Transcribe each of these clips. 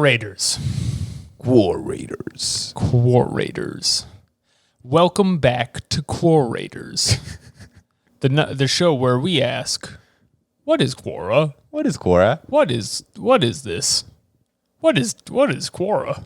Raiders. Quar Raiders. Quar Raiders. Welcome back to Quar Raiders. the show where we ask, what is Quora? What is Quora? What is this? What is Quora?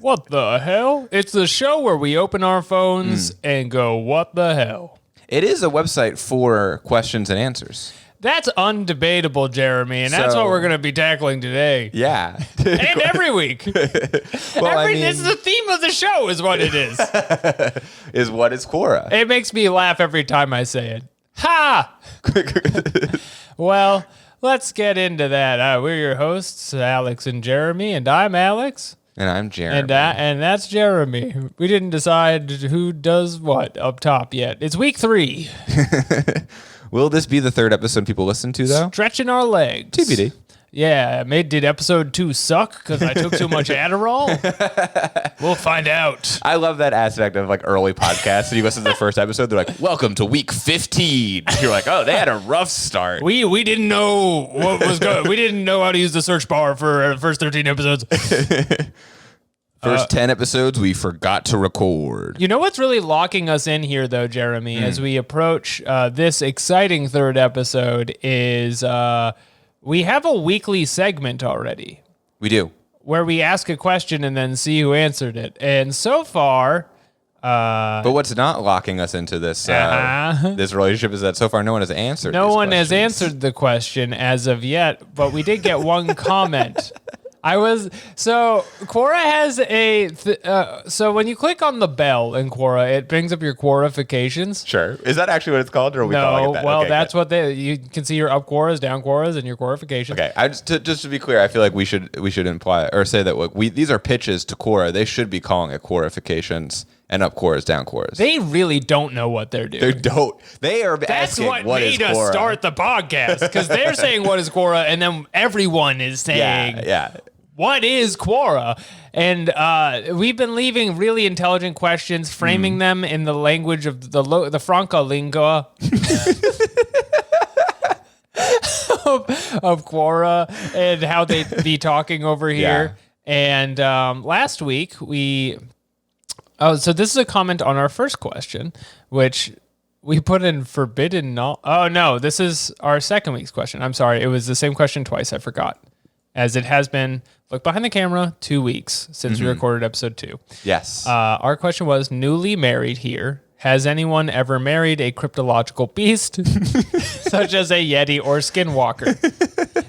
What the hell? It's the show where we open our phones and go, what the hell? It is a website for questions and answers. That's undebatable, Jeremy, and that's what we're going to be tackling today. Yeah. And every week. This is the theme of the show is what it is. Is what is Quora? It makes me laugh every time I say it. Ha! Well, let's get into that. We're your hosts, Alex and Jeremy, and I'm Alex. And I'm Jeremy. And that's Jeremy. We didn't decide who does what up top yet. It's week 3. Will this be the third episode people listen to, though? Stretching our legs. TBD. Yeah, did episode 2 suck because I took too much Adderall? We'll find out. I love that aspect of like early podcasts. And you listen to the first episode, they're like, welcome to week 15. You're like, oh, they had a rough start. We didn't know what was going. We didn't know how to use the search bar for the first 13 episodes. First 10 episodes, we forgot to record. You know what's really locking us in here, though, Jeremy, as we approach this exciting third episode is we have a weekly segment already. We do. Where we ask a question and then see who answered it. And so far... but what's not locking us into this this relationship is that so far no one has answered No one has answered the question as of yet, but we did get one comment. So Quora has so when you click on the bell in Quora, it brings up your Quorifications. Sure. Is that actually what it's called, or are we calling it that? Well, okay, that's what you can see your up Quoras, down Quoras, and your Quorifications. Okay. Just to be clear, I feel like we should imply or say that these are pitches to Quora. They should be calling it Quorifications and up Quoras, down Quoras. They really don't know what they're doing. They don't. They are That's asking what made us start the podcast, because they're saying what is Quora, and then everyone is saying what is Quora? And we've been leaving really intelligent questions, framing them in the language of the Franca lingua of Quora and how they be talking over here. And last week so this is a comment on our first question, which we put in forbidden knowledge. Oh, no, this is our second week's question. I'm sorry. It was the same question twice. I forgot. As it has been, look behind the camera, 2 weeks since we recorded episode 2. Yes. Our question was, newly married here. Has anyone ever married a cryptological beast, such as a Yeti or Skinwalker?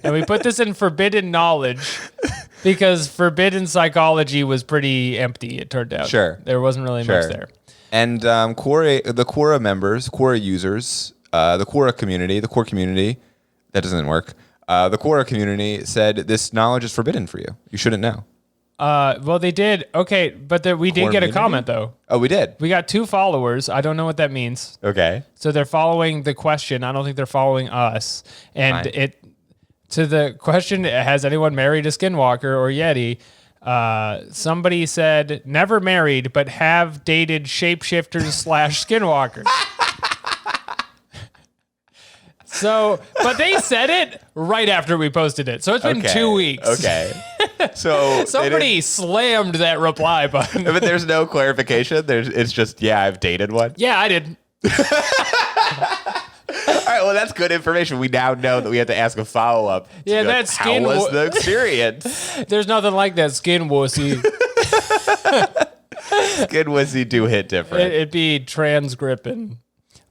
And we put this in forbidden knowledge because forbidden psychology was pretty empty, it turned out. Sure. There wasn't really much there. And the Quora members, Quora users, the Quora community, that doesn't work. The Quora community said this knowledge is forbidden for you. You shouldn't know. Well, they did. Okay, but we did get a comment, though. Oh, we did? We got 2 followers. I don't know what that means. Okay. So they're following the question. I don't think they're following us. And to the question, has anyone married a Skinwalker or Yeti? Somebody said, never married, but have dated shapeshifters / Skinwalkers. So, but they said it right after we posted it. So it's been 2 weeks. Okay. So somebody slammed that reply button. But there's no clarification. It's just, I've dated one. Yeah, I did. All right, well, that's good information. We now know that we have to ask a follow-up. Yeah, that skin. How was the experience? There's nothing like that skin wussy. Skin wussy do hit different. It'd be transgripping.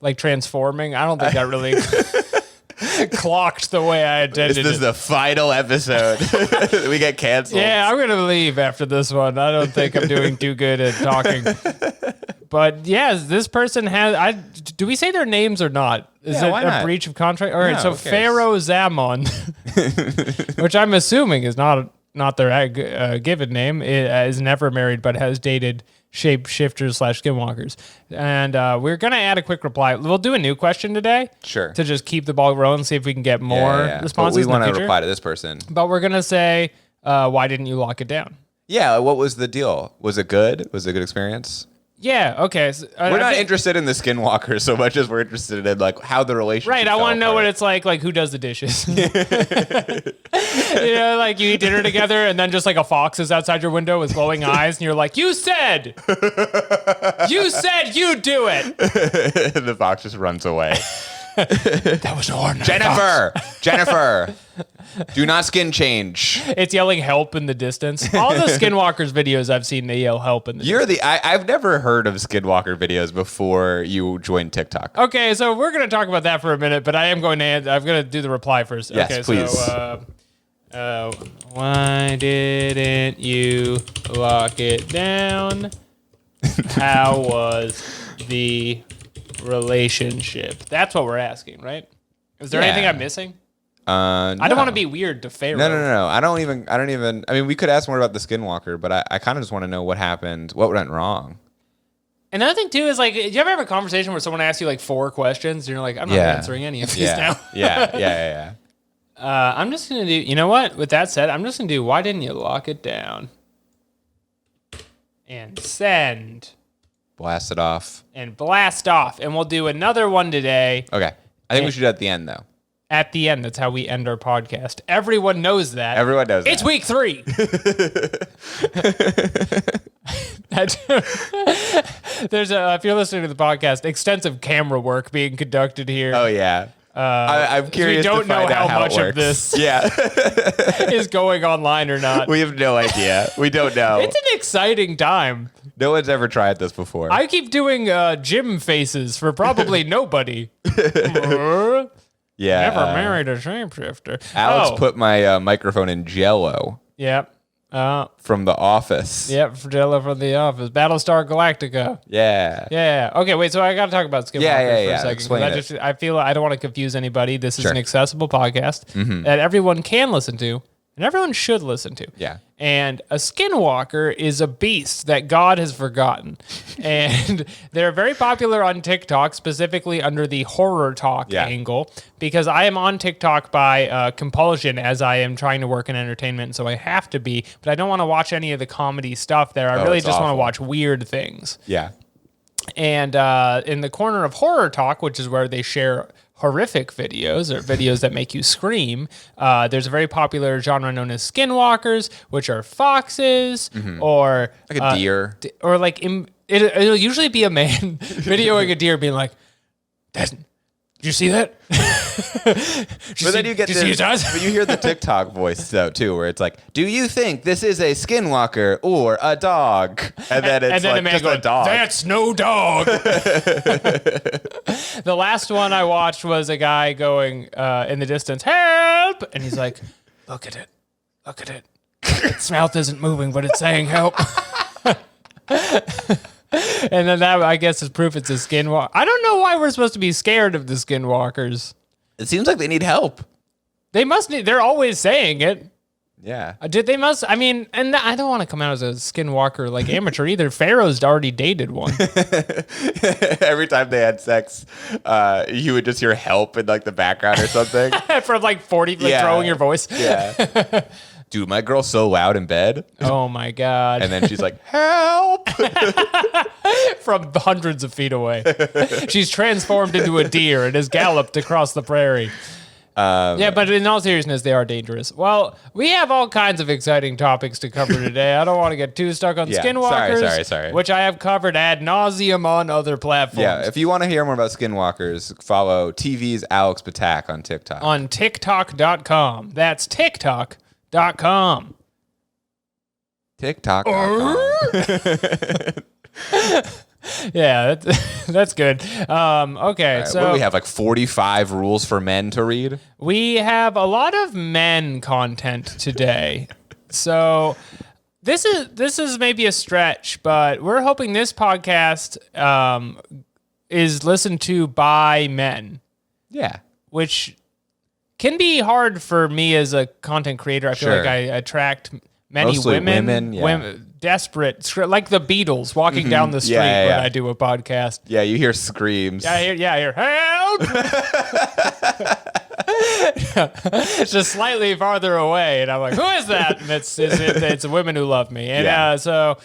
Like transforming. I don't think that really clocked the way I intended it. This is the final episode. We get canceled. Yeah, I'm going to leave after this one. I don't think I'm doing too good at talking. But yes, this person has... do we say their names or not? Is it a breach of contract? All right, so Pharaoh Zamon, which I'm assuming is not their given name, is never married but has dated shapeshifters / Skinwalkers. And we're going to add a quick reply. We'll do a new question today. Sure. To just keep the ball rolling, see if we can get more responses. But we want to reply to this person. But we're going to say, why didn't you lock it down? Yeah, what was the deal? Was it good? Was it a good experience? Yeah. Okay. So, we're not interested in the skinwalker so much as we're interested in like how the relationship. Right. I want to know what it's like who does the dishes. Like you eat dinner together, and then just like a fox is outside your window with glowing eyes, and you're like, "You said you'd do it." The fox just runs away. That was no ordinary Jennifer, do not skin change. It's yelling help in the distance. All the Skinwalkers videos I've seen, they yell help in the distance. I've never heard of Skinwalker videos before you joined TikTok. Okay, so we're going to talk about that for a minute, but I'm going to do the reply first. Yes, okay, please. So, why didn't you lock it down? How was the relationship? That's what we're asking, right? Is there anything I'm missing? No. I don't want to be weird to Pharaoh. No. I don't even. I mean, we could ask more about the Skinwalker, but I kind of just want to know what happened, what went wrong. Another thing too is like, do you ever have a conversation where someone asks you like 4 questions and you're like, I'm not answering any of these now? Yeah. I'm just gonna do. You know what? With that said, I'm just gonna do. Why didn't you lock it down? And send. Blast it off. And blast off, and we'll do another one today. Okay, I think we should do it at the end though. At the end, that's how we end our podcast. Everyone knows that. Everyone knows it's that. week 3. There's if you're listening to the podcast, extensive camera work being conducted here. Oh yeah. I'm curious. We don't to find know out how much it works. of this is going online or not. We have no idea. We don't know. It's an exciting time. No one's ever tried this before. I keep doing gym faces for probably nobody. Yeah. Never married a shapeshifter. Alex put my microphone in Jell-O. Yep. From The Office. Yep, Jello from The Office. Battlestar Galactica. Yeah. Yeah. Okay, wait, so I got to talk about Skinwalker for a second. Explain it. I feel I don't want to confuse anybody. This is an accessible podcast that everyone can listen to and everyone should listen to. Yeah. And a skinwalker is a beast that God has forgotten. And they're very popular on TikTok, specifically under the horror talk angle, because I am on TikTok by compulsion as I am trying to work in entertainment, so I have to be, but I don't want to watch any of the comedy stuff there. I really just want to watch weird things. Yeah. And in the corner of horror talk, which is where they share horrific videos or videos that make you scream, there's a very popular genre known as skinwalkers, which are foxes or like a deer, or like it'll usually be a man videoing a deer being like, "Did you see that?" But then you get but you hear the TikTok voice though too, where it's like, "Do you think this is a skinwalker or a dog?" And then it's like just a dog. That's no dog. The last one I watched was a guy going in the distance, "Help!" And he's like, "Look at it. Look at it. Its mouth isn't moving, but it's saying help." And then that, I guess, is proof it's a skinwalker. I don't know why we're supposed to be scared of the skinwalkers. It seems like they need help. They must need. They're always saying it. Yeah. They must. I mean, and I don't want to come out as a skinwalker like amateur either. Pharaoh's already dated one. Every time they had sex, you would just hear help in like the background or something. From like 40, like throwing your voice. Yeah. Dude, my girl's so loud in bed. Oh my God. And then she's like, "Help!" From hundreds of feet away. She's transformed into a deer and has galloped across the prairie. Yeah, but in all seriousness, they are dangerous. Well, we have all kinds of exciting topics to cover today. I don't want to get too stuck on skinwalkers, sorry. which I have covered ad nauseum on other platforms. Yeah, if you want to hear more about skinwalkers, follow TV's Alex Ptak on TikTok. On TikTok.com. That's TikTok.com. TikTok.com. Yeah, that's good. Okay, so what do we have, like 45 rules for men to read? We have a lot of men content today. So this is maybe a stretch, but we're hoping this podcast is listened to by men. Yeah. Which can be hard for me as a content creator. I feel like I attract many Mostly women, desperate, like the Beatles walking down the street when I do a podcast. Yeah, you hear screams. I hear help. It's just slightly farther away, and I'm like, who is that? And it's women who love me. And so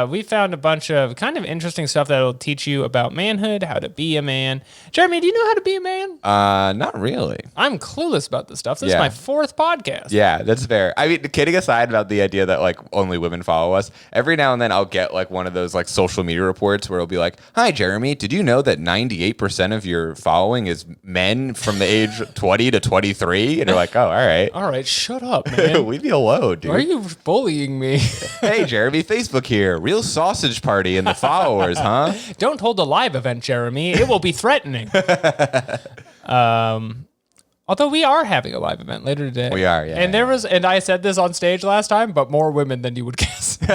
we found a bunch of kind of interesting stuff that'll teach you about manhood, how to be a man. Jeremy, do you know how to be a man? Not really. I'm clueless about this stuff. This is my 4th podcast. Yeah, that's fair. I mean, kidding aside about the idea that like only women follow us, every now and then I'll get like one of those like social media reports where it'll be like, "Hi, Jeremy, did you know that 98% of your following is men from the age 20 to 23?" And you're like, "Oh, all right." All right, shut up, man. Leave me alone, dude. Why are you bullying me? Hey, Jeremy, Facebook here. Real sausage party in the followers, huh? Don't hold a live event, Jeremy. It will be threatening. Although we are having a live event later today. We are, yeah. And I said this on stage last time, but more women than you would guess. And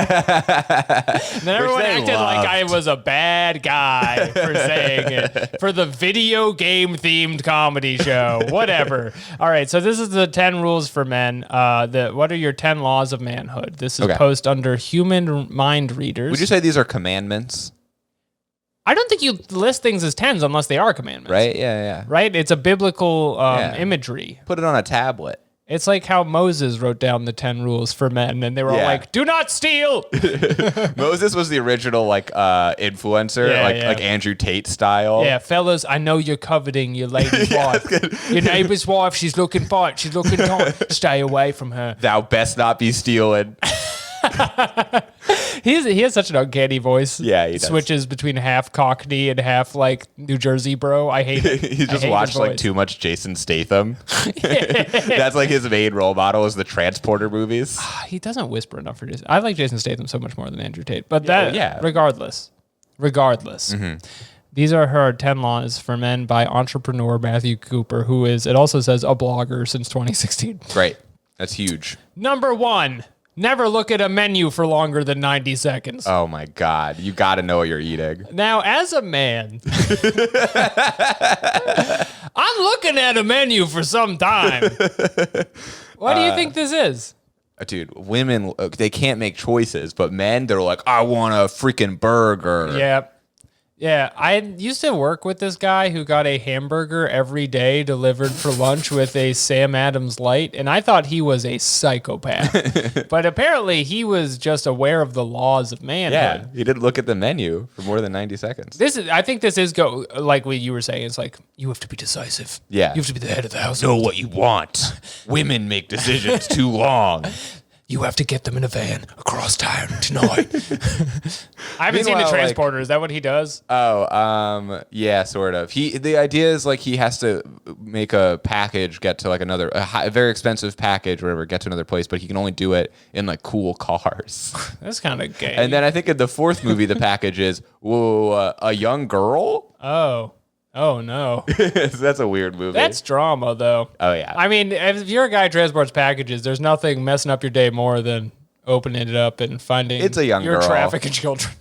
then everyone acted like I was a bad guy for saying it. For the video game themed comedy show. Whatever. All right, so this is the 10 rules for men. What are your 10 laws of manhood? This is post under human mind readers. Would you say these are commandments? I don't think you list things as 10s unless they are commandments. Right? Yeah. Right? It's a biblical imagery. Put it on a tablet. It's like how Moses wrote down the 10 rules for men, and they were all like, do not steal! Moses was the original like influencer, like Andrew Tate style. Yeah, fellas, I know you're coveting your lady's wife. Your neighbor's wife, she's looking fine. She's looking tight. Stay away from her. Thou best not be stealing. He has such an uncanny voice. Yeah, he does. Switches between half Cockney and half like New Jersey bro. I hate it. He's just watched like too much Jason Statham. That's like his main role model is the Transporter movies. He doesn't whisper enough for Jason. I like Jason Statham so much more than Andrew Tate. But regardless. Mm-hmm. These are her 10 laws for men by entrepreneur Matthew Cooper, who is, it also says, a blogger since 2016. Right. That's huge. Number 1. Never look at a menu for longer than 90 seconds. Oh my God. You got to know what you're eating. Now, as a man, I'm looking at a menu for some time. What do you think this is? Dude, women, they can't make choices, but men, they're like, I want a freaking burger. Yep. Yeah, I used to work with this guy who got a hamburger every day delivered for lunch with a Sam Adams Light, and I thought he was a psychopath. But apparently he was just aware of the laws of manhood. Yeah, he didn't look at the menu for more than 90 seconds. I think this is like what you were saying. It's like, you have to be decisive. Yeah. You have to be the head of the house. Know what you want. Women make decisions too long. You have to get them in a van across town tonight. I haven't seen the Transporter. Is that what he does? Oh, yeah, sort of. The idea is like he has to make a package get to like a very expensive package, whatever, get to another place, but he can only do it in like cool cars. That's kind of gay. And then I think in the 4th movie, the package is, a young girl? Oh, no. That's a weird movie. That's drama, though. Oh, yeah. I mean, if you're a guy who transports packages, there's nothing messing up your day more than opening it up and finding it's a young your girl. trafficking children.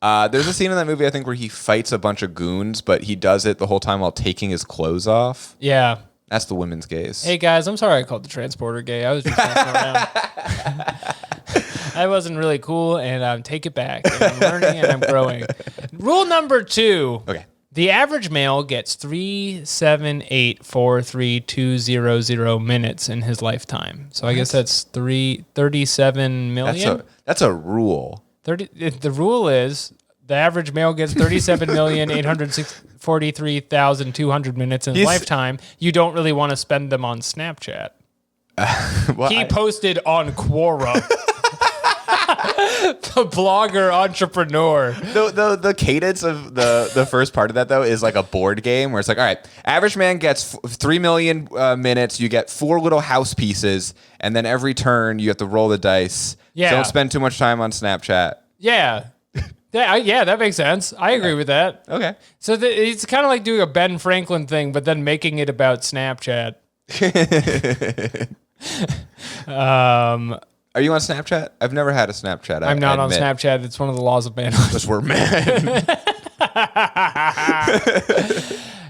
There's a scene in that movie, I think, where he fights a bunch of goons, but he does it the whole time while taking his clothes off. Yeah. That's the women's gaze. Hey, guys, I'm sorry I called the Transporter gay. I was just messing around. I wasn't really cool, and take it back. And I'm learning and I'm growing. Rule number 2. Okay. The average male gets 37843,200 minutes in his lifetime. So I guess that's 37 million. That's a rule. The rule is the average male gets 37,843,200 minutes in his lifetime. You don't really want to spend them on Snapchat. He posted on Quora. The blogger entrepreneur. The cadence of the first part of that, though, is like a board game where it's like, all right, average man gets 3 million minutes. You get 4 little house pieces, and then every turn you have to roll the dice. Yeah. Don't spend too much time on Snapchat. Yeah. Yeah, that makes sense. I agree with that. Okay. So it's kind of like doing a Ben Franklin thing, but then making it about Snapchat. Are you on Snapchat? I've never had a Snapchat. I'm not on Snapchat. It's one of the laws of manhood. Because we're men.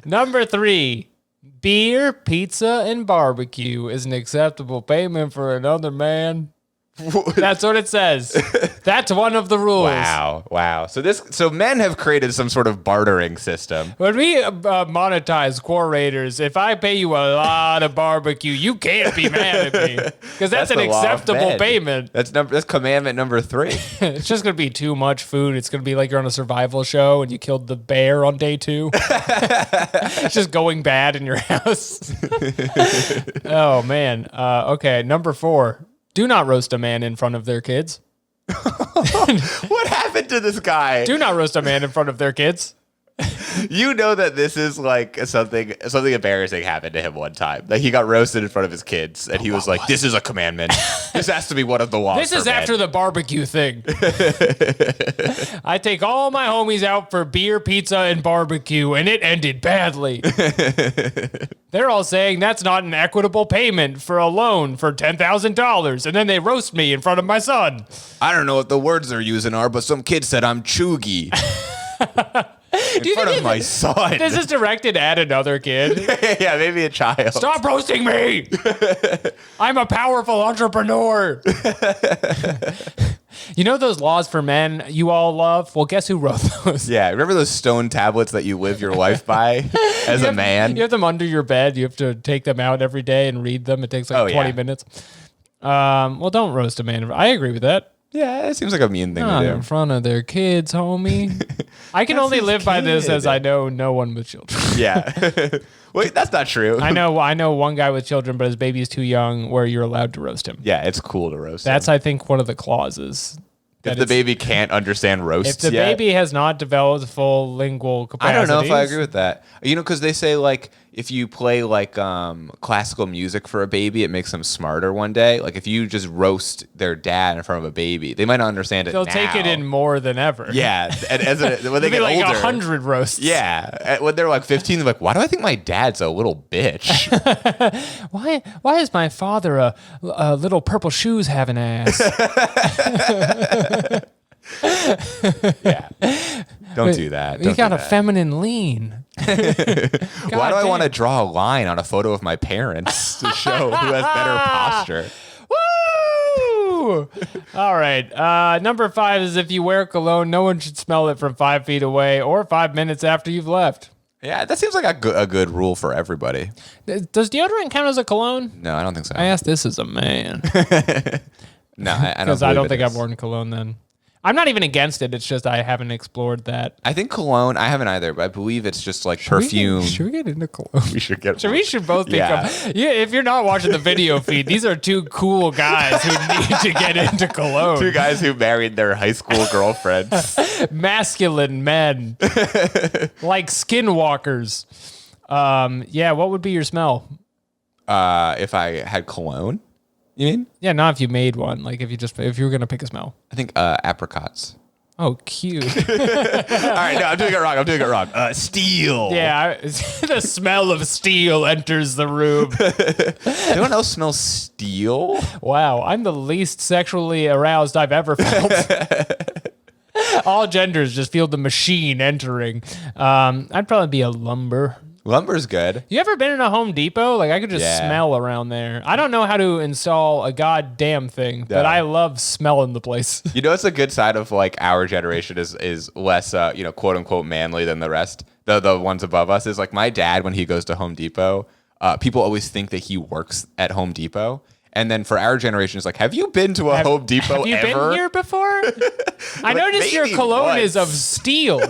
Number 3, beer, pizza, and barbecue is an acceptable payment for another man. That's what it says. That's one of the rules. Wow. So men have created some sort of bartering system. When we monetize Quar Raiders, if I pay you a lot of barbecue, you can't be mad at me because that's an acceptable payment. That's commandment number 3. It's just gonna be too much food. It's gonna be like you're on a survival show and you killed the bear on day 2. It's just going bad in your house. Oh man. Okay, number 4. Do not roast a man in front of their kids. What happened to this guy? Do not roast a man in front of their kids. You know that this is like something embarrassing happened to him one time. Like he got roasted in front of his kids, and he was like, "This is a commandment. This has to be one of the laws." This is after the barbecue thing. I take all my homies out for beer, pizza, and barbecue, and it ended badly. They're all saying that's not an equitable payment for a loan for $10,000, and then they roast me in front of my son. I don't know what the words they're using are, but some kid said I'm chuggy. In front of my son. This is directed at another kid. Yeah, maybe a child. Stop roasting me! I'm a powerful entrepreneur. You know those laws for men you all love? Well, guess who wrote those? Yeah, remember those stone tablets that you live your life by as a man? You have them under your bed. You have to take them out every day and read them. It takes like 20 minutes. Well, don't roast a man. I agree with that. Yeah, it seems like a mean thing to do. In front of their kids, homie. I can only live by this as I know no one with children. Yeah. Wait, that's not true. I know one guy with children, but his baby's too young where you're allowed to roast him. Yeah, it's cool to roast That's, him. I think, one of the clauses. If the baby can't understand roasts If the baby has not developed full lingual capacity. I don't know if I agree with that. You know, because they say, like, if you play, like, classical music for a baby, it makes them smarter one day. Like, if you just roast their dad in front of a baby, they might not understand it They'll take it in more than ever. Yeah. And when they get like older. 100 roasts. Yeah. When they're, like, 15, they're like, why do I think my dad's a little bitch? Why is my father a little purple shoes having ass? Yeah. Don't do that. You got a feminine lean. Why do I want to draw a line on a photo of my parents to show who has better posture? Woo! All right. Number 5 is if you wear cologne, no one should smell it from 5 feet away or 5 minutes after you've left. Yeah, that seems like a good rule for everybody. Does deodorant count as a cologne? No, I don't think so. I asked this as a man. No, I don't. Because I don't think I've worn cologne then. I'm not even against it. It's just I haven't explored that. I think cologne, I haven't either, but I believe it's just like perfume. Should we get into cologne? We should get. We should both become. Yeah, if you're not watching the video feed, these are 2 cool guys who need to get into cologne. 2 guys who married their high school girlfriends. Masculine men, like skinwalkers. Yeah, what would be your smell? If I had cologne. You mean? Yeah, not if you made one. Like if you were gonna pick a smell. I think apricots. Oh, cute. All right, no, I'm doing it wrong. Steel. Yeah, the smell of steel enters the room. Anyone else smell steel? Wow, I'm the least sexually aroused I've ever felt. All genders just feel the machine entering. I'd probably be a lumber. Lumber's good. You ever been in a Home Depot? Like I could just smell around there. I don't know how to install a goddamn thing, but I love smelling the place. You know, it's a good side of like our generation is less, quote unquote manly than the rest. The ones above us is like my dad when he goes to Home Depot. People always think that he works at Home Depot. And then for our generation, it's like, have you been to a Home Depot ever? Have you been here before? I noticed your cologne is of steel.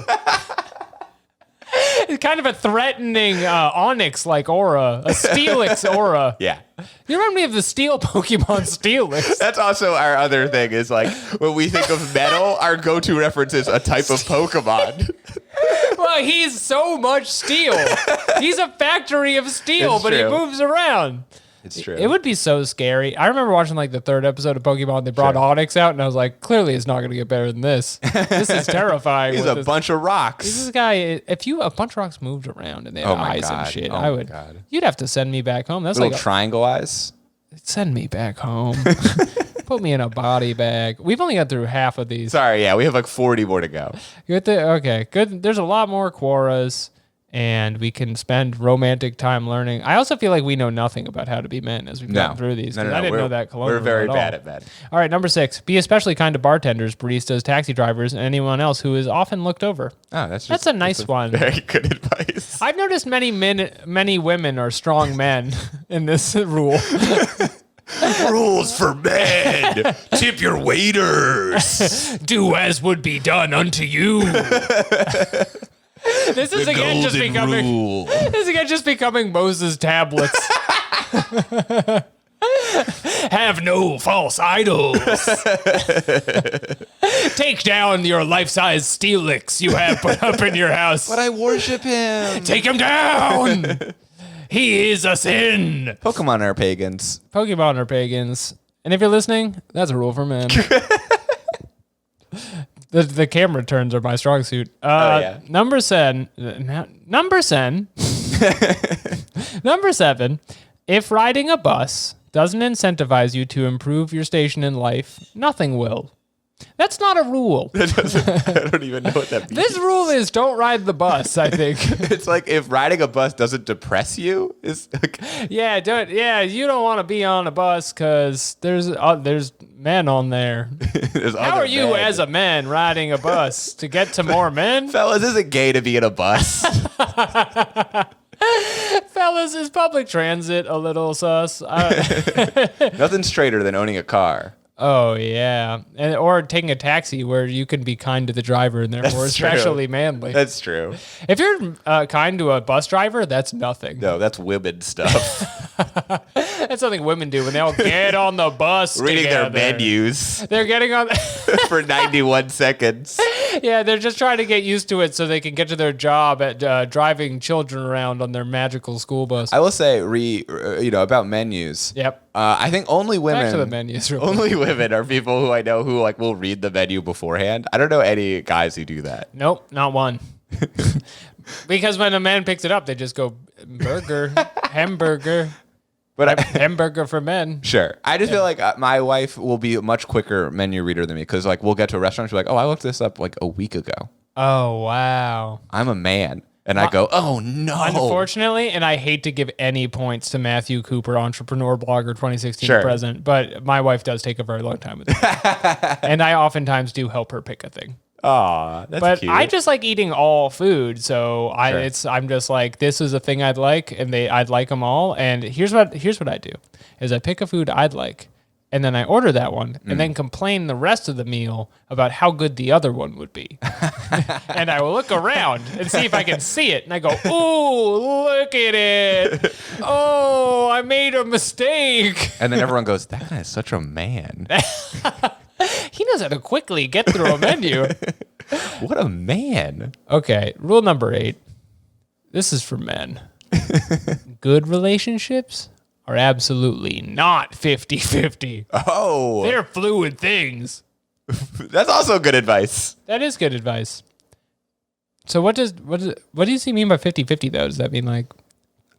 It's kind of a threatening Onyx-like aura, a Steelix aura. Yeah. You remind me of the steel Pokemon Steelix. That's also our other thing is like, when we think of metal, our go-to reference is a type of Pokemon. Well, he's so much steel. He's a factory of steel, but he moves around. It's true. It would be so scary. I remember watching like the 3rd episode of Pokemon. They brought Onyx out, and I was like, clearly it's not going to get better than this. This is terrifying. He's a bunch of rocks. This guy, if a bunch of rocks moved around and they had eyes and shit, you'd have to send me back home. That's little like triangle eyes. Send me back home. Put me in a body bag. We've only got through half of these. Sorry, yeah, we have like 40 more to go. Okay, good. There's a lot more Quoras. and we can spend romantic time learning. I also feel like we know nothing about how to be men as we've gone through these. No. I didn't know that colloquial We're very at all. bad at men. All right, number 6. Be especially kind to bartenders, baristas, taxi drivers, and anyone else who is often looked over. Oh, that's a nice one. Very good advice. I've noticed many women are strong men in this rule. Rules for men. Tip your waiters. Do as would be done unto you. This is again just becoming. This is again just becoming Moses' tablets. Have no false idols. Take down your life-size Steelix you have put up in your house. But I worship him. Take him down. He is a sin. Pokemon are pagans. Pokemon are pagans. And if you're listening, that's a rule for men. The camera turns are my strong suit. Number 7. Number 7. Number 7. If riding a bus doesn't incentivize you to improve your station in life, nothing will. That's not a rule. I don't even know what that means. This rule is don't ride the bus, I think. It's like if riding a bus doesn't depress you. Yeah, you don't want to be on a bus because there's men on there. How are you as a man riding a bus to get to more men? Fellas, is it gay to be in a bus? Fellas, is public transit a little sus? Nothing straighter than owning a car. Oh, yeah. Or taking a taxi where you can be kind to the driver and therefore especially manly. That's true. If you're kind to a bus driver, that's nothing. No, that's women stuff. That's something women do when they all get on the bus Reading together. their menus. They're getting on... for 91 seconds. Yeah, they're just trying to get used to it so they can get to their job at driving children around on their magical school bus. I will say, about menus. Yep. I think only women. Back to the menus. Only women are people who I know who will read the menu beforehand. I don't know any guys who do that. Nope, not one. Because when a man picks it up, they just go burger, hamburger. But hamburger for men. Sure. I just feel like my wife will be a much quicker menu reader than me because we'll get to a restaurant. She's like, oh, I looked this up like a week ago. Oh, wow. I'm a man. And I go, oh, no. Unfortunately, and I hate to give any points to Matthew Cooper, entrepreneur blogger 2016 present, but my wife does take a very long time with it. And I oftentimes do help her pick a thing. Aw, that's cute. I just like eating all food, so I'm just like, this is a thing I'd like, and I'd like them all. And here's what I do: is I pick a food I'd like, and then I order that one, and then complain the rest of the meal about how good the other one would be. And I will look around and see if I can see it, and I go, "Ooh, look at it! Oh, I made a mistake." And then everyone goes, "That guy is such a man." He knows how to quickly get through a menu. What a man. Okay, rule number 8. This is for men. Good relationships are absolutely not 50-50. Oh. They're fluid things. That's also good advice. That is good advice. So what do you mean by 50-50 though? Does that mean like...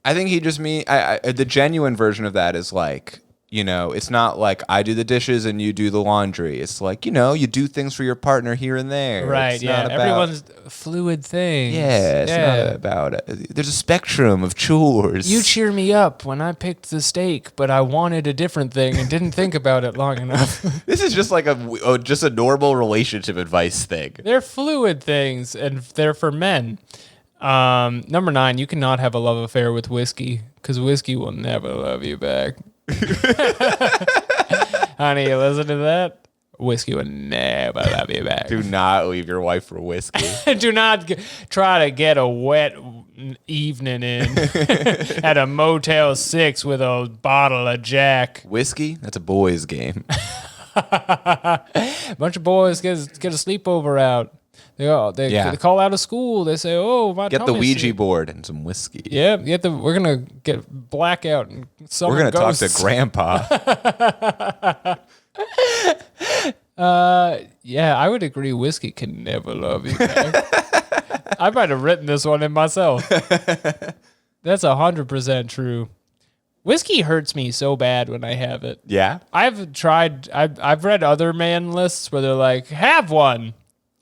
I think he just mean the genuine version of that is like, it's not like I do the dishes and you do the laundry. It's like, you do things for your partner here and there. Right, it's yeah. not about, everyone's fluid things. Yeah, it's not about it. There's a spectrum of chores. You cheer me up when I picked the steak, but I wanted a different thing and didn't think about it long enough. This is just like just a normal relationship advice thing. They're fluid things, and they're for men. Number 9, you cannot have a love affair with whiskey, because whiskey will never love you back. Honey, you listen to that? Whiskey will never love you back. Do not leave your wife for whiskey. Do not try to get a wet evening in at a Motel 6 with a bottle of Jack. Whiskey? That's a boys' game. A bunch of boys get a sleepover out. They call out of school. They say, "Oh, my get the Ouija sick. board and some whiskey." Yeah, we're gonna get blackout and we're gonna talk to Grandpa. Yeah, I would agree. Whiskey can never love you back. I might have written this one in myself. That's 100% true. Whiskey hurts me so bad when I have it. Yeah, I've read other man lists where they're like, "Have one."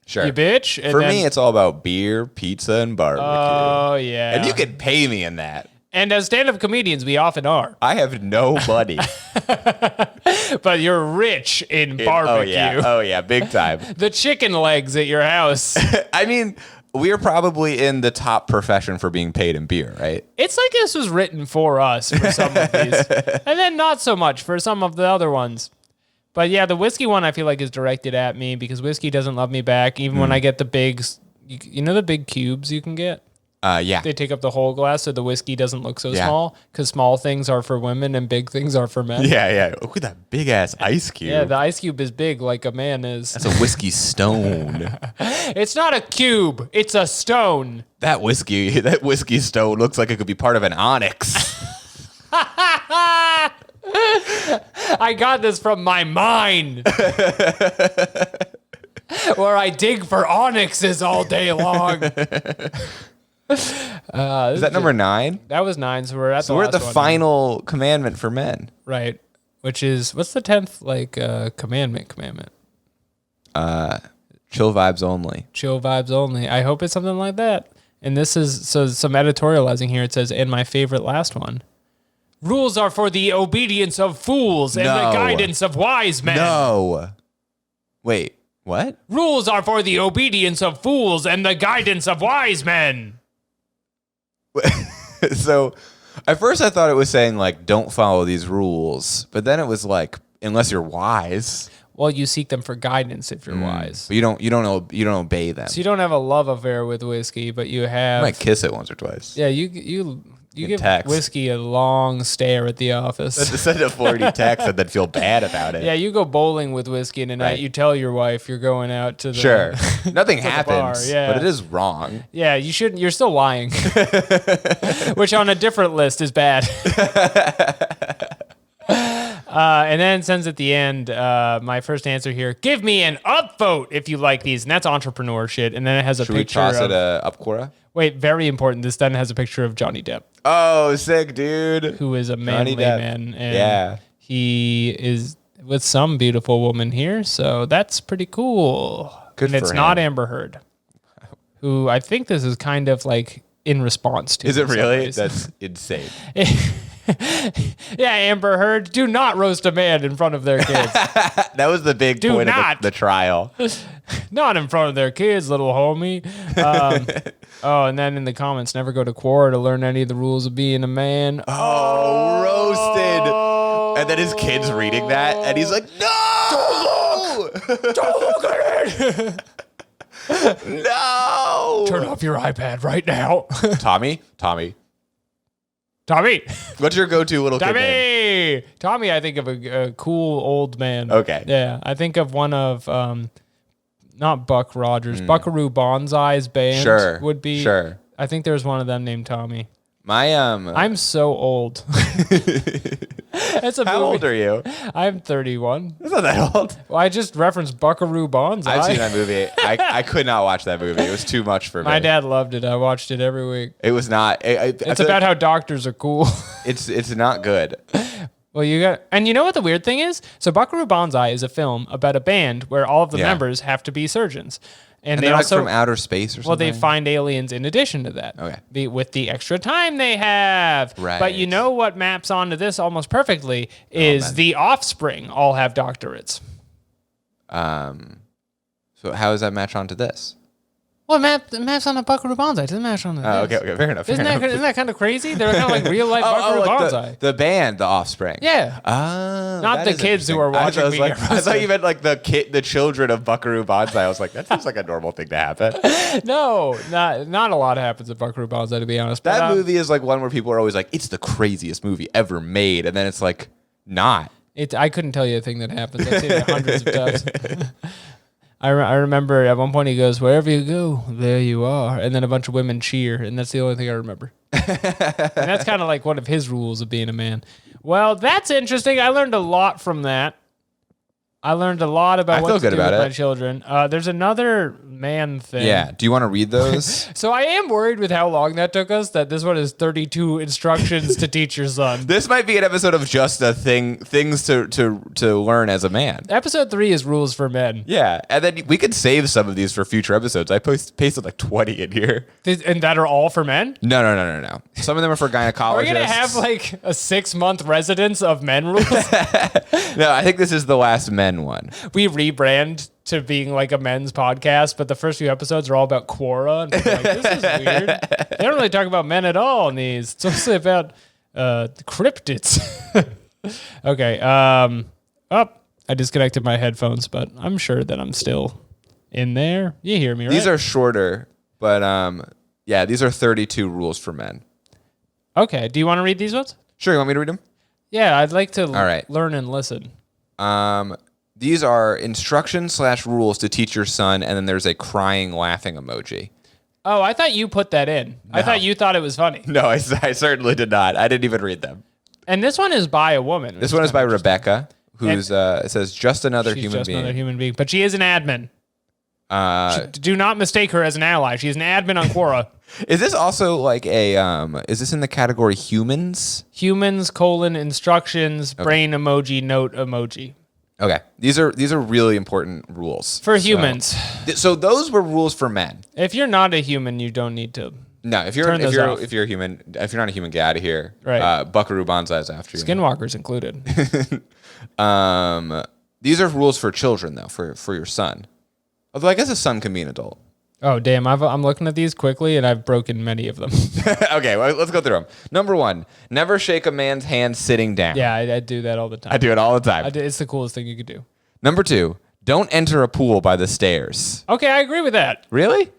Sure. You bitch. And For me, it's all about beer, pizza, and barbecue. Oh, yeah. And you can pay me in that. And as stand-up comedians, we often are. I have no money. But you're rich in barbecue. Oh, yeah. Big time. The chicken legs at your house. I mean, we're probably in the top profession for being paid in beer, right? It's like this was written for us for some of these. And then not so much for some of the other ones. But yeah, the whiskey one I feel like is directed at me because whiskey doesn't love me back. Even when I get the big, you know the big cubes you can get? Yeah. They take up the whole glass so the whiskey doesn't look so small because small things are for women and big things are for men. Yeah. Look at that big ass ice cube. Yeah, the ice cube is big like a man is. That's a whiskey stone. It's not a cube. It's a stone. That whiskey stone looks like it could be part of an onyx. I got this from my mind. Where I dig for onyxes all day long. Is that number 9? That was 9, so we're at the we're at the last one. final commandment for men. Right. Which is, what's the 10th, commandment? Chill vibes only. Chill vibes only. I hope it's something like that. And this is, so some editorializing here. It says, and my favorite last one. Rules are for the obedience of fools and the guidance of wise men. No. Wait, what? Rules are for the obedience of fools and the guidance of wise men. So, at first I thought it was saying, like, don't follow these rules. But then it was like, unless you're wise. Well, you seek them for guidance if you're wise. But you don't obey them. So you don't have a love affair with whiskey, but you have... You might kiss it once or twice. Yeah, you give text. whiskey a long stare at the office. Send a 40 text and then feel bad about it. Yeah, you go bowling with whiskey in a night. Right. You tell your wife you're going out to the... Sure. Nothing to the happens, bar, yeah. but it is wrong. Yeah, you shouldn't... You're still lying. Which on a different list is bad. And then it sends at the end, my first answer here, give me an upvote if you like these. And that's entrepreneur shit. And then it has a Should picture we toss it up, Cora? Wait, very important. This then has a picture of Johnny Depp. Oh, sick, dude. Who is a manly man. And yeah. he is with some beautiful woman here. So that's pretty cool. Good and for it's him. not Amber Heard, who I think this is kind of like in response to. Is it really? ways. That's insane. Yeah, Amber Heard, do not roast a man in front of their kids. That was the big point not. of the trial. Not in front of their kids, little homie. And then in the comments, never go to Quora to learn any of the rules of being a man. Oh, roasted. And then his kid's reading that, and he's like, no! Don't look at it! No! Turn off your iPad right now. Tommy? What's your go-to little kid name? Tommy, I think of a cool old man. Okay. Yeah, I think of one of, not Buck Rogers, Buckaroo Banzai's band would be. Sure. I think there's one of them named Tommy. I'm so old. That's a How movie. old are you? I'm 31. That's not that old. Well, I just referenced Buckaroo Banzai. I've seen that movie. I could not watch that movie. It was too much for me. My dad loved it. I watched it every week. It was not. It's about how doctors are cool. It's not good. Well, and you know what the weird thing is? So Buckaroo Banzai is a film about a band where all of the members have to be surgeons. And they they're also like from outer space or something? Well, they find aliens in addition to that. Okay. With the extra time they have. Right. But you know what maps onto this almost perfectly is the offspring all have doctorates. So how does that match onto this? Well, it maps on a Buckaroo Banzai. It doesn't match on the Okay, fair enough. Isn't that kind of crazy? They're kind of like real life Buckaroo Banzai. The band, The Offspring. Yeah. Not the kids who are watching me. I thought you meant like the children of Buckaroo Banzai. I was like, that seems like a normal thing to happen. No, not a lot happens at Buckaroo Banzai, to be honest. That movie is like one where people are always like, it's the craziest movie ever made, and then it's like, not. I couldn't tell you a thing that happens. I've seen it hundreds of times. I remember at one point he goes, wherever you go, there you are. And then a bunch of women cheer. And that's the only thing I remember. And that's kind of like one of his rules of being a man. Well, that's interesting. I learned a lot from that. I learned a lot about what to do with my children. There's another man thing. Yeah. Do you want to read those? So I am worried with how long that took us that this one is 32 instructions to teach your son. This might be an episode of just things to learn as a man. Episode 3 is rules for men. Yeah. And then we could save some of these for future episodes. I pasted like 20 in here. And that are all for men? No. Some of them are for gynecologists. Are we going to have like a 6-month residence of men rules? No, I think this is the last men one. We rebrand to being like a men's podcast, but the first few episodes are all about Quora. And people are like, this is weird. They don't really talk about men at all in these. It's mostly about cryptids. Okay. I disconnected my headphones, but I'm sure that I'm still in there. You hear me, right? These are shorter, but yeah, these are 32 rules for men. Okay. Do you want to read these ones? Sure, you want me to read them? Yeah, I'd like to right. learn and listen. These are instructions/rules to teach your son, and then there's a crying, laughing emoji. Oh, I thought you put that in. No. I thought you thought it was funny. No, I certainly did not. I didn't even read them. And this one is by a woman. This one is by Rebecca, who's it says just another human being. Another human being, but she is an admin. Do not mistake her as an ally. She's an admin on Quora. Is this also like is this in the category humans? Humans, instructions, okay. Brain emoji, note emoji. Okay. These are really important rules. For humans. So those were rules for men. If you're not a human, you don't need to. No, if you're a human, if you're not a human, get out of here. Right. Buckaroo Banzai's after you. Skinwalkers included. These are rules for children though, for your son. Although I guess a son can be an adult. Oh, damn. I'm looking at these quickly, and I've broken many of them. Okay, well, let's go through them. Number 1, never shake a man's hand sitting down. Yeah, I do that all the time. I do it all the time. It's the coolest thing you could do. Number 2, don't enter a pool by the stairs. Okay, I agree with that. Really?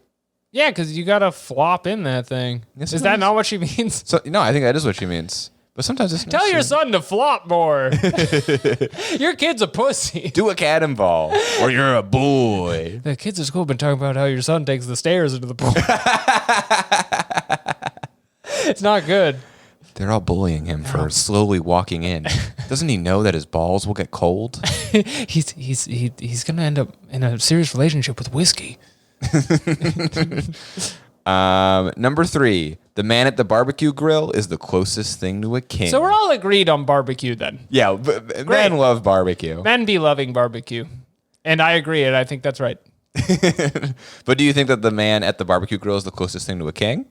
Yeah, because you got to flop in that thing. Yes, is that not what she means? So, no, I think that is what she means. But sometimes it's Tell your son to flop more. Your kid's a pussy. Do a cannonball, or you're a boy. The kids at school have been talking about how your son takes the stairs into the pool. It's not good. They're all bullying him for slowly walking in. Doesn't he know that his balls will get cold? He's gonna end up in a serious relationship with whiskey. Number 3, the man at the barbecue grill is the closest thing to a king. So we're all agreed on barbecue then. Yeah, men love barbecue. Men be loving barbecue. And I agree, and I think that's right. But do you think that the man at the barbecue grill is the closest thing to a king?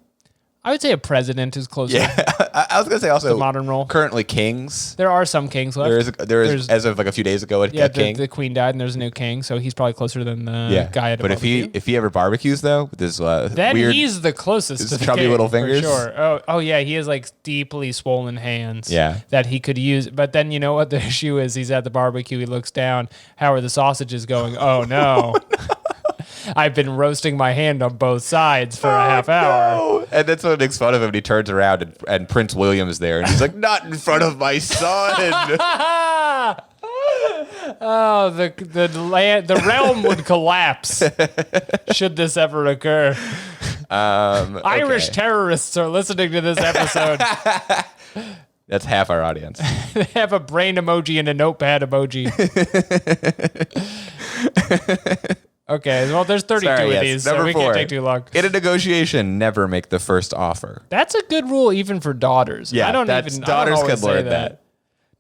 I would say a president is closer. Yeah, I was going to say also the modern role. Currently kings. There are some kings left. There is as of like a few days ago, a king. The queen died and there's a new king, so he's probably closer than the guy at a barbecue. But if he ever barbecues though, with his then weird, he's the closest to the chubby king, little fingers. For sure. Oh yeah, he has like deeply swollen hands. Yeah. That he could use. But then you know what the issue is? He's at the barbecue. He looks down. How are the sausages going? Oh no. I've been roasting my hand on both sides for a half hour. No. And that's what makes fun of him. And he turns around and Prince William's there. And he's like, not in front of my son. Oh, the realm would collapse should this ever occur. Irish terrorists are listening to this episode. That's half our audience. They have a brain emoji and a notepad emoji. Okay, well, there's 32 of these, so we can't take too long. In a negotiation, never make the first offer. That's a good rule even for daughters. Yeah, daughters can learn that.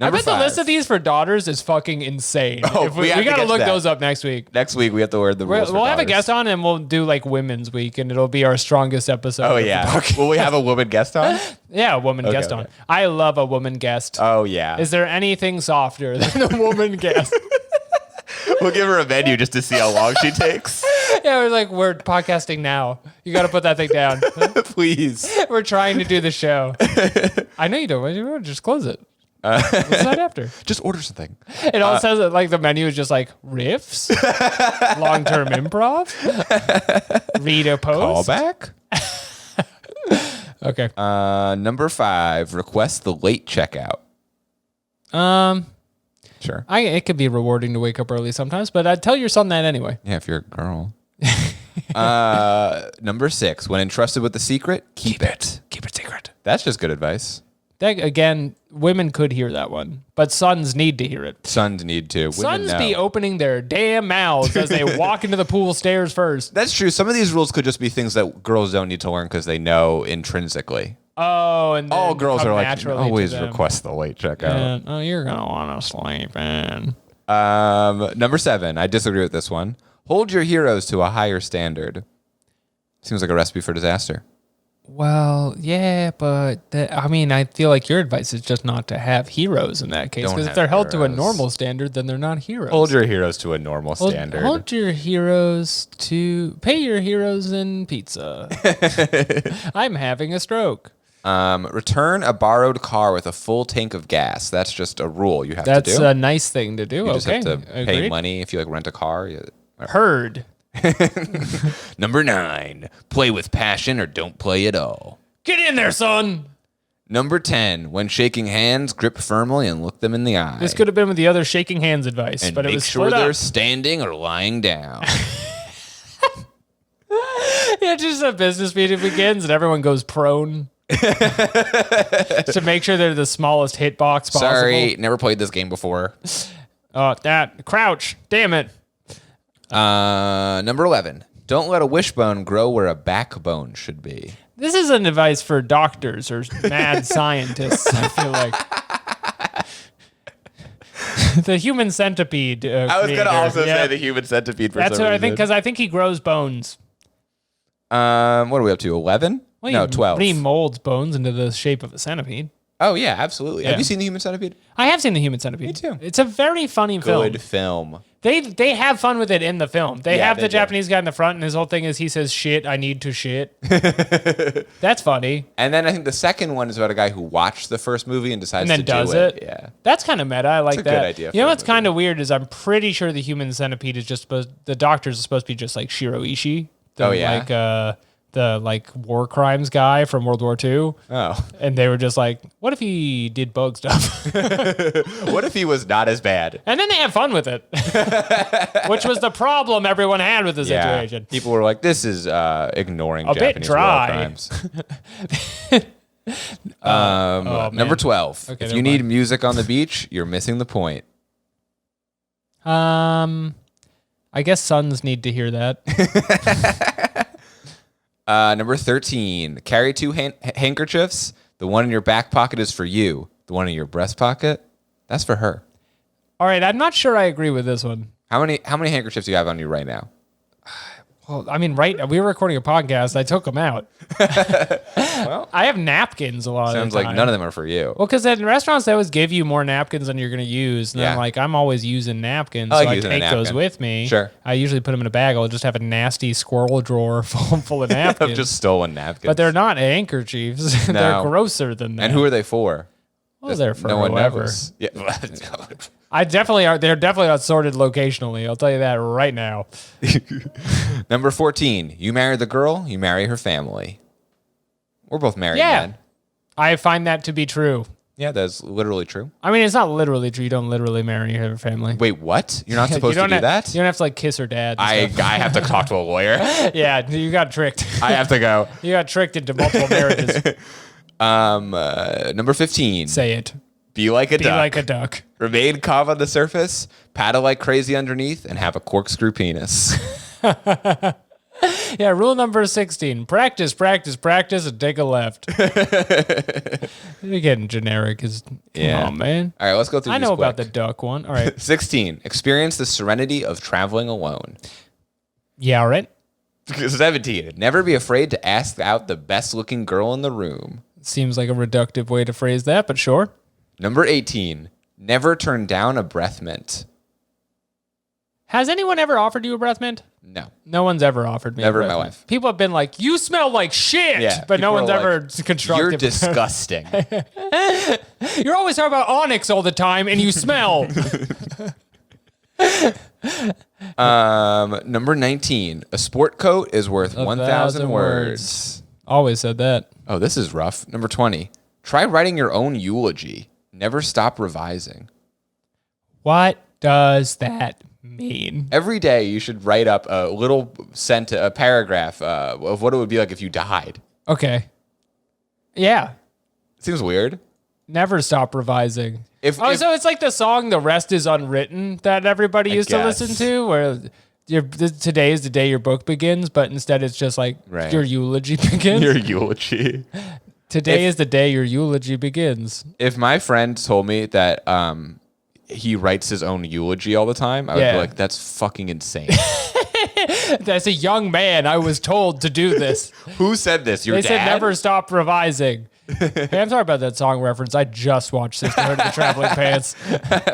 I bet the list of these for daughters is fucking insane. Oh, we got to look those up next week. Next week, we have to learn the rules. We'll have a guest on, and we'll do like Women's Week, and it'll be our strongest episode. Oh, yeah. Will we have a woman guest on? Yeah, a woman guest on. I love a woman guest. Oh, yeah. Is there anything softer than a woman guest? We'll give her a menu just to see how long she takes. Yeah, we're podcasting now. You got to put that thing down. Please. We're trying to do the show. I know you don't. Just close it. What's that after? Just order something. It all says that like the menu is just like riffs, long-term improv, read a post, callback. Okay. Number 5, request the late checkout. Sure. It could be rewarding to wake up early sometimes, but I'd tell your son that anyway. Yeah, if you're a girl. Number 6, when entrusted with the secret, keep it. Keep it secret. That's just good advice. That, again, women could hear that one, but sons need to hear it. Sons need to. Sons be opening their damn mouths as they walk into the pool stairs first. That's true. Some of these rules could just be things that girls don't need to learn because they know intrinsically. Oh, and all girls are like, always to request the late checkout. Oh, you're going to want to sleep in. Number 7. I disagree with this one. Hold your heroes to a higher standard. Seems like a recipe for disaster. Well, yeah, but I feel like your advice is just not to have heroes in that case. Because if they're held to a normal standard, then they're not heroes. Hold your heroes to a normal standard. Hold your heroes to pay your heroes in pizza. I'm having a stroke. Return a borrowed car with a full tank of gas. That's just a rule you have to do. That's a nice thing to do. You just have to pay money if you rent a car. Heard. Number 9, play with passion or don't play at all. Get in there, son. Number 10, when shaking hands, grip firmly and look them in the eye. This could have been with the other shaking hands advice, and but it was make sure they're standing or lying down. Yeah, just a business meeting begins and everyone goes prone. To make sure they're the smallest hitbox possible. Sorry, never played this game before. Crouch. Damn it. Number 11. Don't let a wishbone grow where a backbone should be. This is an advice for doctors or mad scientists, I feel like. The human centipede. I was going to also say the human centipede for That's some what reason. I think, because I think he grows bones. What are we up to, 11? No, 12. He molds bones into the shape of a centipede. Oh, yeah, absolutely. Yeah. Have you seen The Human Centipede? I have seen The Human Centipede. Me too. It's a very funny film. Good film. They have fun with it in the film. They have the do. Japanese guy in the front, and his whole thing is he says, shit, I need to shit. That's funny. And then I think the second one is about a guy who watched the first movie and decides And then to does do it. Yeah. That's kind of meta. I like It's a that. good idea You know for a what's kind of weird is I'm pretty sure the Human Centipede is just the doctors are supposed to be just like Shiro Ishii. The war crimes guy from World War II. Oh. And they were just like, what if he did bug stuff? What if he was not as bad? And then they had fun with it, which was the problem everyone had with the situation. People were like, this is ignoring A Japanese bit dry. war crimes. Number 12. Okay, if you need music on the beach, you're missing the point. I guess sons need to hear that. Number 13. Carry 2 handkerchiefs. The one in your back pocket is for you. The one in your breast pocket, that's for her. All right, I'm not sure I agree with this one. How many handkerchiefs do you have on you right now? Well, I mean, we were recording a podcast. I took them out. Well, I have napkins a lot of the time. sounds like none of them are for you. Well, because in restaurants, they always give you more napkins than you're going to use. And I'm always using napkins, I like so I using a take those napkin. with me. Sure. I usually put them in a bag. I'll just have a nasty squirrel drawer full of napkins. I've just stolen napkins. But they're not handkerchiefs. No. They're grosser than that. And who are they for? Well, they're for no one whoever. knows. Yeah. They're definitely not sorted locationally. I'll tell you that right now. Number 14. You marry the girl, you marry her family. We're both married men. I find that to be true. Yeah, that's literally true. I mean, it's not literally true. You don't literally marry her family. Wait, what? You're not supposed to do that? You don't have to kiss her dad. I have to talk to a lawyer. Yeah, you got tricked. I have to go. You got tricked into multiple marriages. Number 15. Say it. Be like a duck. Be like a duck. Remain calm on the surface, paddle like crazy underneath, and have a corkscrew penis. Yeah, rule number 16. Practice, and take a left. You're getting generic. Come on, man. All right, let's go through I these know quick. about the duck one. All right. 16. Experience the serenity of traveling alone. Yeah, all right. 17. Never be afraid to ask out the best-looking girl in the room. Seems like a reductive way to phrase that, but sure. Number 18. Never turn down a breath mint. Has anyone ever offered you a breath mint? No. No one's ever offered me Never a in breath my mint. life. People have been like, you smell like shit, Yeah, but no people one's are ever like, constructive. You're disgusting. You're always talking about Onyx all the time, and you smell. Number 19. A sport coat is worth 1,000 words. Always said that. Oh, this is rough. Number 20. Try writing your own eulogy. Never stop revising. What does that mean? Every day you should write up a little a paragraph of what it would be like if you died. Okay. Yeah. Seems weird. Never stop revising. So it's like the song "The Rest Is Unwritten" that everybody used to listen to, where today is the day your book begins, but instead it's just like your eulogy begins. Your eulogy. Today is the day your eulogy begins. If my friend told me that he writes his own eulogy all the time, I would be like, that's fucking insane. As a young man, I was told to do this. Who said this? Your dad? They said never stop revising. Hey, I'm sorry about that song reference. I just watched Sisterhood of the Traveling Pants.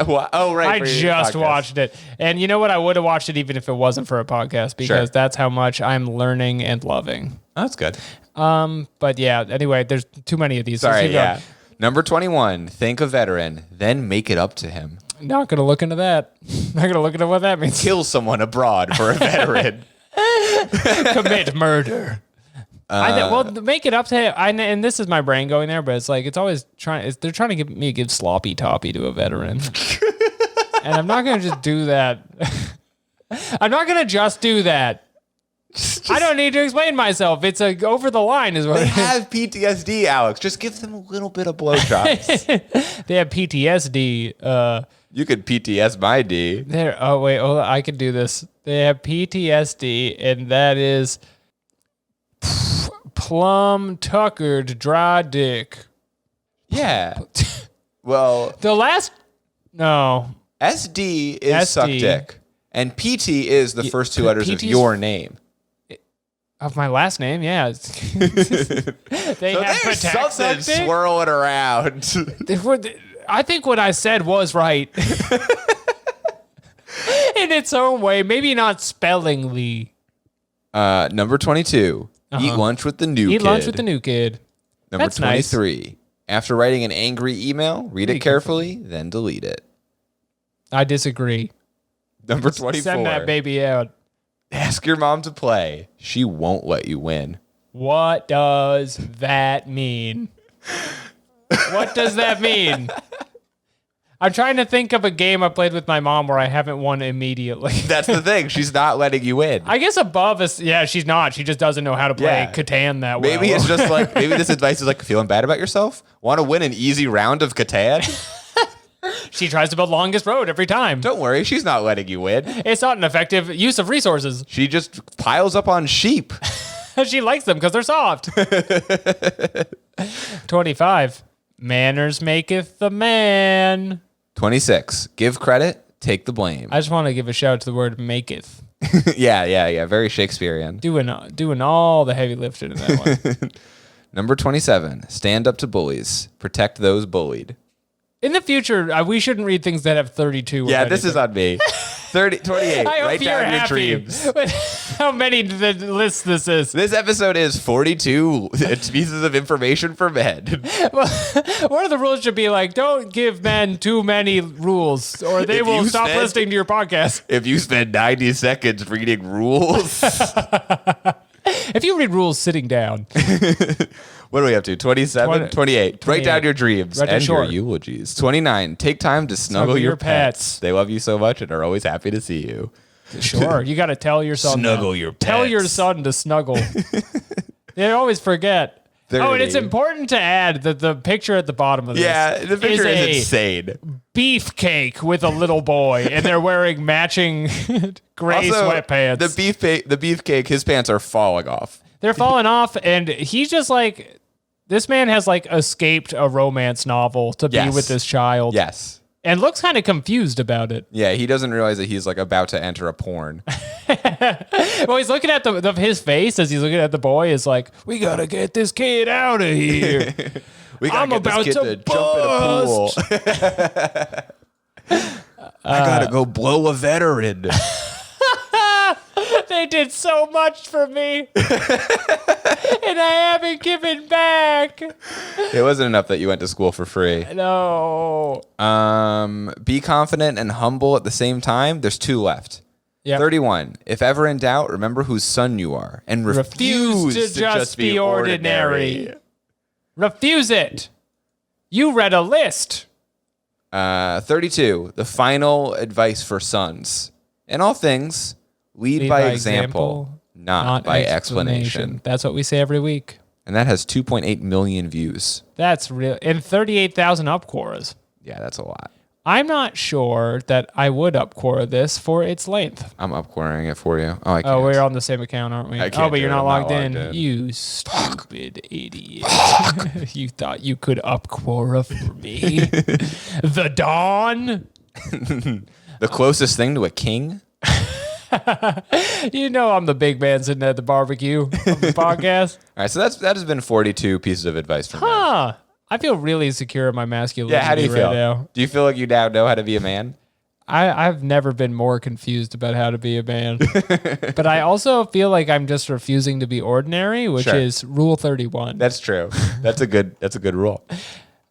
Oh, right. I just watched it. And you know what? I would have watched it even if it wasn't for a podcast, because that's how much I'm learning and loving. Oh, that's good. But yeah, anyway, there's too many of these. Sorry, yeah. Number 21, thank a veteran, then make it up to him. Not going to look into that. Not going to look into what that means. Kill someone abroad for a veteran. Commit murder. Make it up to him. And this is my brain going there, but it's like it's always they're trying to get me to give sloppy toppy to a veteran, and I'm not going to just do that. I'm not going to just do that. I don't need to explain myself. It's over the line, is what they have PTSD, Alex. Just give them a little bit of blowjobs. They have PTSD. You could PTS my D. I could do this. They have PTSD, and that is plum tuckered dry dick. Yeah. Well, SD is suck dick, and PT is the first two letters of your name. Of my last name, yeah. There's something swirling around. I think what I said was right. In its own way, maybe not spellingly. Number 22, eat lunch with the new kid. Eat lunch with the new kid. Number That's 23, nice. After writing an angry email, read it carefully, then delete it. I disagree. Number 24. Send that baby out. Ask your mom to play. She won't let you win. What does that mean? What does that mean? I'm trying to think of a game I played with my mom where I haven't won immediately. That's the thing. She's not letting you win. I guess above us, she's not. She just doesn't know how to play Catan that well. Maybe it's just like, maybe this advice is like, feeling bad about yourself? Want to win an easy round of Catan? She tries to build longest road every time. Don't worry, she's not letting you win. It's not an effective use of resources. She just piles up on sheep. She likes them because they're soft. 25. Manners maketh the man. 26. Give credit, take the blame. I just want to give a shout out to the word maketh. Yeah. Very Shakespearean. Doing all the heavy lifting in that one. Number 27. Stand up to bullies. Protect those bullied. In the future, we shouldn't read things that have 32. Yeah, this is on me. 28. Write down your dreams. How many lists this is? This episode is 42 pieces of information for men. Well, one of the rules should be like, don't give men too many rules, or they will stop listening to your podcast. If you spend 90 seconds reading rules. If you read rules sitting down. What are we up to? 27? 28. Write down your dreams and your eulogies. 29. Take time to snuggle your pets. They love you so much and are always happy to see you. Sure. You got to tell your son. Snuggle your pets. Tell your son to snuggle. They always forget. 30. Oh, and it's important to add that the picture at the bottom of this the picture is insane. Beefcake with a little boy, and they're wearing matching gray sweatpants. The beefcake, his pants are falling off. They're falling off, and he's just like, this man has like escaped a romance novel to be with this child. Yes. And looks kind of confused about it. Yeah, he doesn't realize that he's like about to enter a porn. Well, he's looking at his face as he's looking at the boy. Is like, we gotta get this kid out of here. I'm about to jump in a pool. I gotta go blow a veteran. They did so much for me, and I haven't given back. It wasn't enough that you went to school for free. No. Be confident and humble at the same time. There's 2 left. Yep. 31. If ever in doubt, remember whose son you are, and refuse to just be ordinary. Refuse it. You read a list. 32. The final advice for sons. In all things, lead by example, not by explanation. That's what we say every week. And that has 2.8 million views. That's real. And 38,000 up Quoras. Yeah, that's a lot. I'm not sure that I would up Quora this for its length. I'm up Quoring it for you. Oh, I can't. Oh, we're on the same account, aren't we? I can't But you're not logged in. in. You stupid idiot. You thought you could up Quora for me? The Dawn? The closest thing to a king? You know I'm the big man sitting at the barbecue of the podcast. All right, so that has been 42 pieces of advice from me. I feel really secure in my masculinity Yeah, how do you feel? right now. Do you feel like you now know how to be a man? I've never been more confused about how to be a man. But I also feel like I'm just refusing to be ordinary, which is rule 31. That's true. That's a good rule.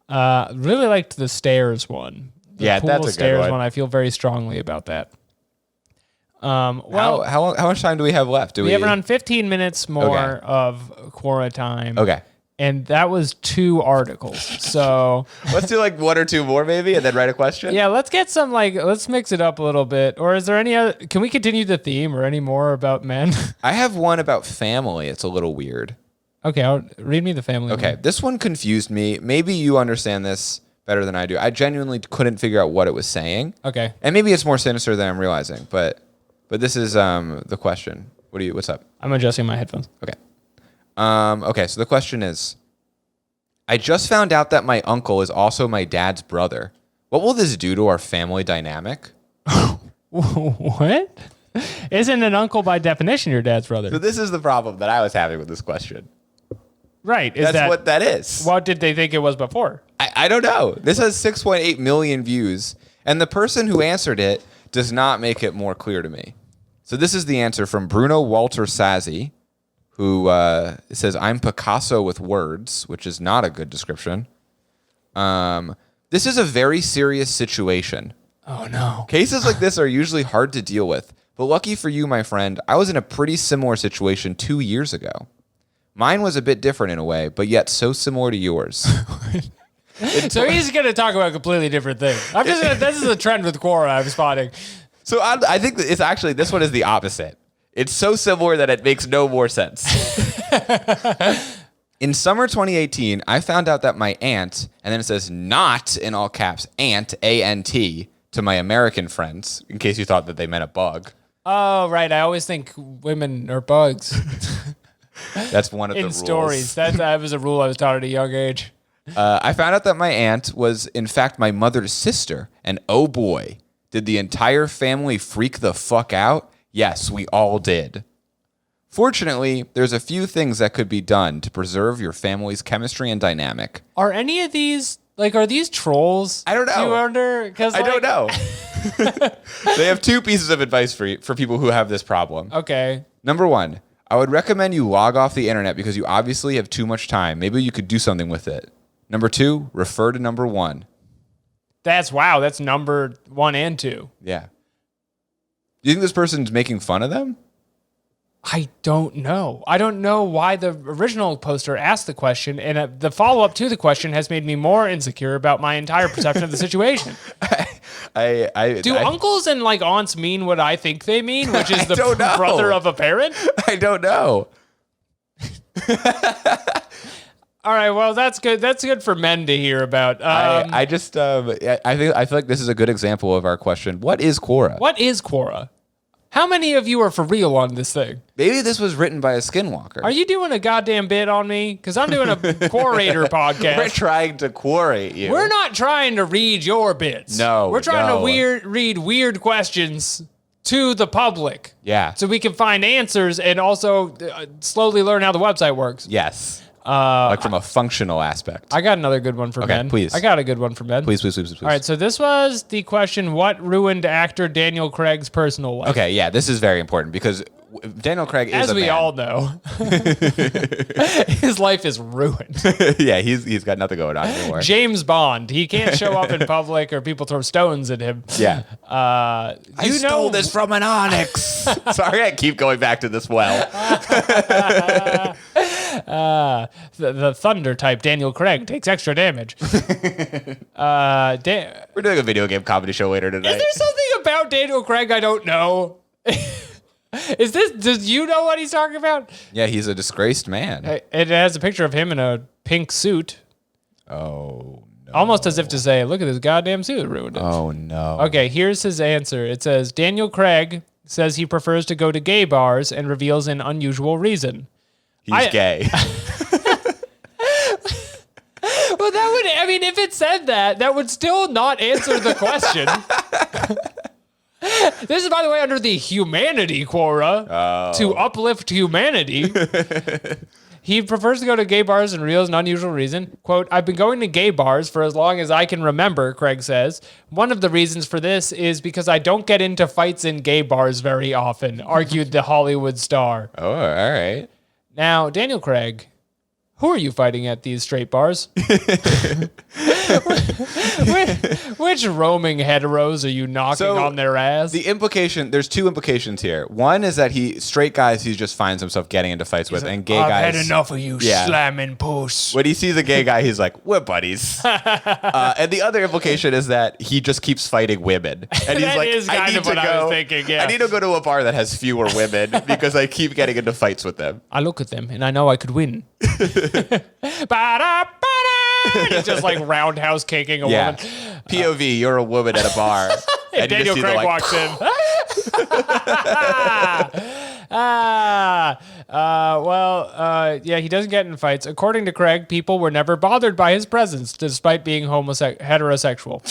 Really liked the stairs one. That's a good stairs one. I feel very strongly about that. Well, how much time do we have left? We have around 15 minutes more of Quora time. Okay. And that was 2 articles. So let's do like 1 or 2 more maybe and then write a question. Yeah, let's get some let's mix it up a little bit. Or is there any other, can we continue the theme or any more about men? I have one about family. It's a little weird. Okay, read me the family Okay, one. this one confused me. Maybe you understand this better than I do. I genuinely couldn't figure out what it was saying. Okay. And maybe it's more sinister than I'm realizing, but this is the question. What's up? I'm adjusting my headphones. Okay. Okay, so the question is, I just found out that my uncle is also my dad's brother. What will this do to our family dynamic? What? Isn't an uncle by definition your dad's brother? So this is the problem that I was having with this question. Right. That's what that is. What did they think it was before? I don't know. This has 6.8 million views, and the person who answered it does not make it more clear to me. So this is the answer from Bruno Walter Sazzi, who says, I'm Picasso with words, which is not a good description. This is a very serious situation. Oh, no. Cases like this are usually hard to deal with, but lucky for you, my friend, I was in a pretty similar situation 2 years ago. Mine was a bit different in a way, but yet so similar to yours. So he's going to talk about a completely different thing. This is a trend with Quora I'm spotting. So I think that it's actually, this one is the opposite. It's so similar that it makes no more sense. In summer 2018, I found out that my aunt, and then it says not in all caps, aunt, A-N-T, to my American friends, in case you thought that they meant a bug. Oh, right. I always think women are bugs. That's one of the rules. In stories. That was a rule I was taught at a young age. I found out that my aunt was, in fact, my mother's sister, and oh boy, did the entire family freak the fuck out? Yes, we all did. Fortunately, there's a few things that could be done to preserve your family's chemistry and dynamic. Are any of these, are these trolls? I don't know. Do you wonder? I don't know. They have 2 pieces of advice for people who have this problem. Okay. Number 1, I would recommend you log off the internet because you obviously have too much time. Maybe you could do something with it. Number 2, refer to number 1. That's number 1 and 2. Yeah. Do you think this person's making fun of them? I don't know. I don't know why the original poster asked the question, and the follow-up to the question has made me more insecure about my entire perception of the situation. Do uncles and aunts mean what I think they mean, which is the brother of a parent? I don't know. All right, well, that's good. That's good for men to hear about. I feel like this is a good example of our question. What is Quora? What is Quora? How many of you are for real on this thing? Maybe this was written by a skinwalker. Are you doing a goddamn bit on me? Because I'm doing a Quorator podcast. We're trying to quarate you. We're not trying to read your bits. No, we're trying to read weird questions to the public. Yeah. So we can find answers and also slowly learn how the website works. Yes. From a functional aspect. I got another good one for Ben. Please. I got a good one for Ben. Please. All right, so this was the question, what ruined actor Daniel Craig's personal life? Okay, yeah, this is very important because Daniel Craig is As a we man. all know, his life is ruined. Yeah, he's got nothing going on anymore. James Bond, he can't show up in public or people throw stones at him. Yeah. I stole this from an onyx. Sorry, I keep going back to this well. The thunder type Daniel Craig takes extra damage. We're doing a video game comedy show later tonight. Is there something about Daniel Craig I don't know? Does you know what he's talking about? Yeah, he's a disgraced man. It has a picture of him in a pink suit. Oh, no. Almost as if to say, look at this goddamn suit, ruined it. Oh, no. Okay, here's his answer. It says, Daniel Craig says he prefers to go to gay bars and reveals an unusual reason. He's gay. Well, if it said that, that would still not answer the question. This is, by the way, under the humanity quota to uplift humanity. He prefers to go to gay bars and reveals an unusual reason. Quote, I've been going to gay bars for as long as I can remember, Craig says. One of the reasons for this is because I don't get into fights in gay bars very often, argued the Hollywood star. Oh, all right. Now, Daniel Craig, who are you fighting at these straight bars? Which roaming heteros are you knocking on their ass? There's two implications here. One is that straight guys he just finds himself getting into fights with, and gay guys. I've had enough of you slamming puss. When he sees a gay guy, he's like, we're buddies. And the other implication is that he just keeps fighting women. And he's like, I was thinking, yeah. I need to go to a bar that has fewer women because I keep getting into fights with them. I look at them and I know I could win. He's just like roundhouse kicking a woman. POV, you're a woman at a bar. And Daniel Craig walks in. He doesn't get in fights. According to Craig, people were never bothered by his presence, despite being heterosexual.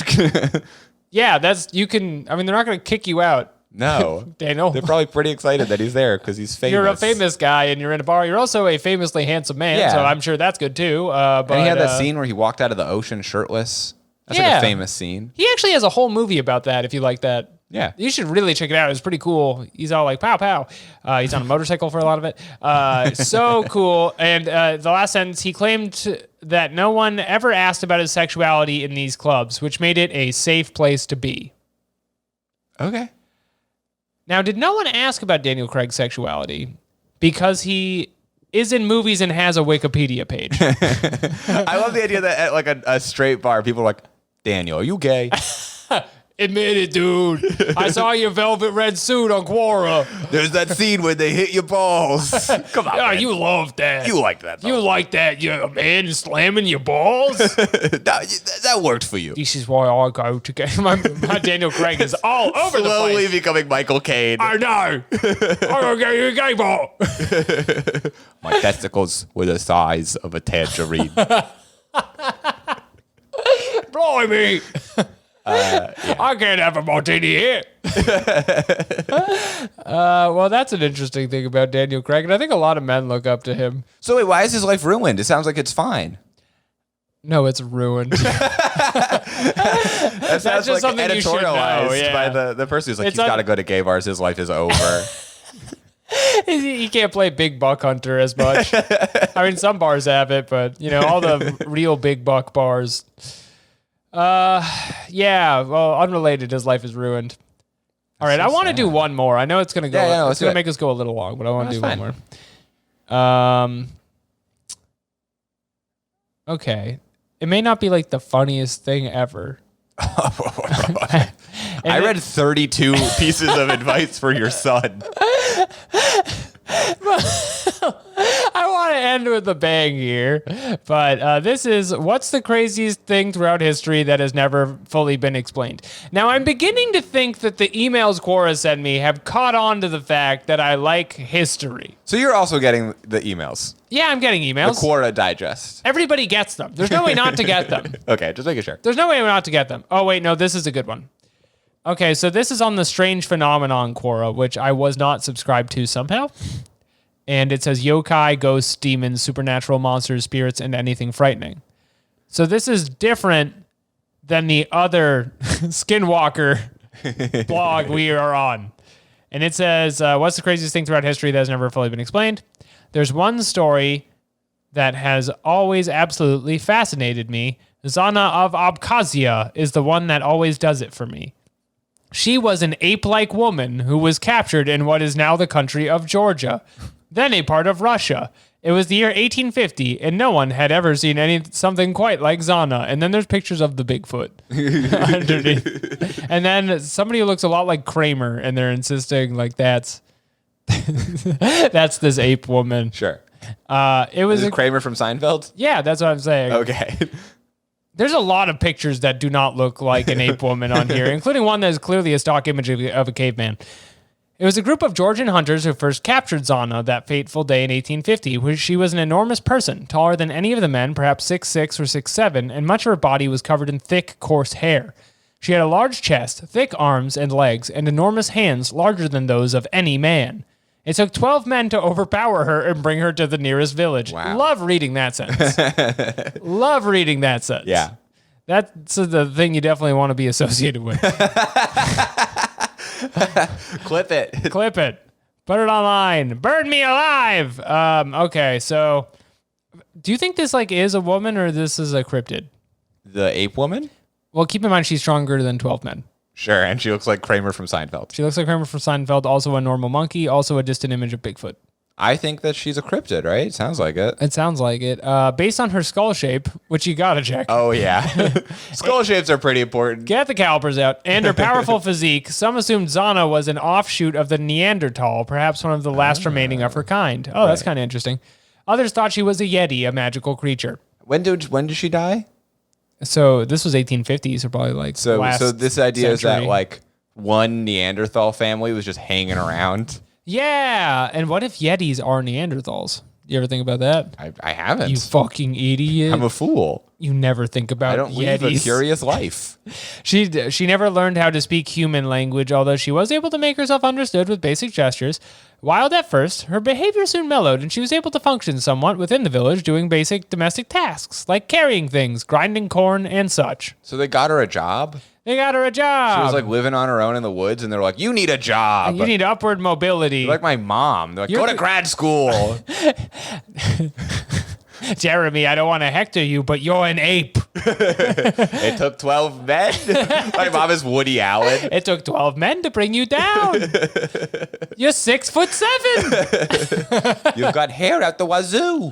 Yeah, they're not going to kick you out. No. Daniel. They're probably pretty excited that he's there because he's famous. You're a famous guy and you're in a bar. You're also a famously handsome man, so I'm sure that's good too. And he had that scene where he walked out of the ocean shirtless. That's like a famous scene. He actually has a whole movie about that if you like that. Yeah. You should really check it out. It's pretty cool. He's all like, pow, pow. He's on a motorcycle for a lot of it. So cool. And the last sentence, he claimed that no one ever asked about his sexuality in these clubs, which made it a safe place to be. Okay. Now, did no one ask about Daniel Craig's sexuality? Because he is in movies and has a Wikipedia page. I love the idea that at like a straight bar, people are like, Daniel, are you gay? Admit it, dude. I saw your velvet red suit on Quora. There's that scene where they hit your balls. Come on, man. You love that. You like that, though. You like that, you man slamming your balls? that worked for you. This is why I go to get my Daniel Craig is all over the place. Slowly becoming Michael Caine. I know. I'm going to get you a gay bar. My testicles were the size of a tangerine. Blimey. I can't have a martini here. Well, that's an interesting thing about Daniel Craig, and I think a lot of men look up to him. So wait, why is his life ruined? It sounds like it's fine. No, it's ruined. That sounds just like something editorialized by the person who's like, he's got to go to gay bars. His life is over. He can't play big buck hunter as much. I mean, some bars have it, but all the real big buck bars. Well, unrelated, his life is ruined. All right, I want to do one more. I know it's gonna go. It's gonna make us go a little long, but I want to do one more. Okay, it may not be like the funniest thing ever. I read 32 pieces of advice for your son. I want to end with a bang here, but this is what's the craziest thing throughout history that has never fully been explained. Now, I'm beginning to think that the emails Quora sent me have caught on to the fact that I like history. So you're also getting the emails? Yeah, I'm getting emails. The Quora digest. Everybody gets them. There's no way not to get them. Okay, just making sure. There's no way not to get them. Oh, wait, no, this is a good one. Okay, so this is on the Strange Phenomenon Quora, which I was not subscribed to somehow. And it says yokai, ghosts, demons, supernatural monsters, spirits, and anything frightening. So this is different than the other Skinwalker blog we are on. And it says, what's the craziest thing throughout history that has never fully been explained? There's one story that has always absolutely fascinated me. Zana of Abkhazia is the one that always does it for me. She was an ape-like woman who was captured in what is now the country of Georgia, then a part of Russia. It was the year 1850, and no one had ever seen something quite like Zana. And then there's pictures of the Bigfoot underneath. And then somebody who looks a lot like Kramer, and they're insisting like that's That's this ape woman. Sure. It was Kramer from Seinfeld? Yeah, that's what I'm saying. Okay. There's a lot of pictures that do not look like an ape woman on here, including one that is clearly a stock image of a caveman. It was a group of Georgian hunters who first captured Zana that fateful day in 1850, where she was an enormous person, taller than any of the men, perhaps 6'6" or 6'7", and much of her body was covered in thick, coarse hair. She had a large chest, thick arms and legs, and enormous hands larger than those of any man. It took 12 men to overpower her and bring her to the nearest village. Wow. Love reading that sentence. Love reading that sentence. Yeah. That's the thing you definitely want to be associated with. Clip it. Clip it. Put it online. Burn me alive. Okay, so do you think this is a woman or this is a cryptid? The ape woman? Well, keep in mind she's stronger than 12 men. Sure, and she looks like Kramer from Seinfeld. She looks like Kramer from Seinfeld, also a normal monkey, also a distant image of Bigfoot. I think that she's a cryptid, right? Sounds like it. It sounds like it. Based on her skull shape, which you gotta check. Oh, yeah. Skull shapes are pretty important. Get the calipers out. And her powerful physique, some assumed Zana was an offshoot of the Neanderthal, perhaps one of the last remaining of her kind. Oh, that's kind of interesting. Others thought she was a Yeti, a magical creature. When did she die? So this was 1850s, or probably last So this idea century. is that one Neanderthal family was just hanging around. Yeah, and what if Yetis are Neanderthals? You ever think about that? I haven't. You fucking idiot. I'm a fool. You never think about I don't Yetis. live a curious life. She never learned how to speak human language, although she was able to make herself understood with basic gestures. Wild at first, her behavior soon mellowed, and she was able to function somewhat within the village, doing basic domestic tasks, like carrying things, grinding corn, and such. So they got her a job? They got her a job. She was living on her own in the woods, and they're like, you need a job. You need upward mobility. You're like my mom. They're like, go to grad school. Jeremy, I don't want to hector you, but you're an ape. It took 12 men. My mom is Woody Allen. It took 12 men to bring you down. You're 6'7". You've got hair out the wazoo.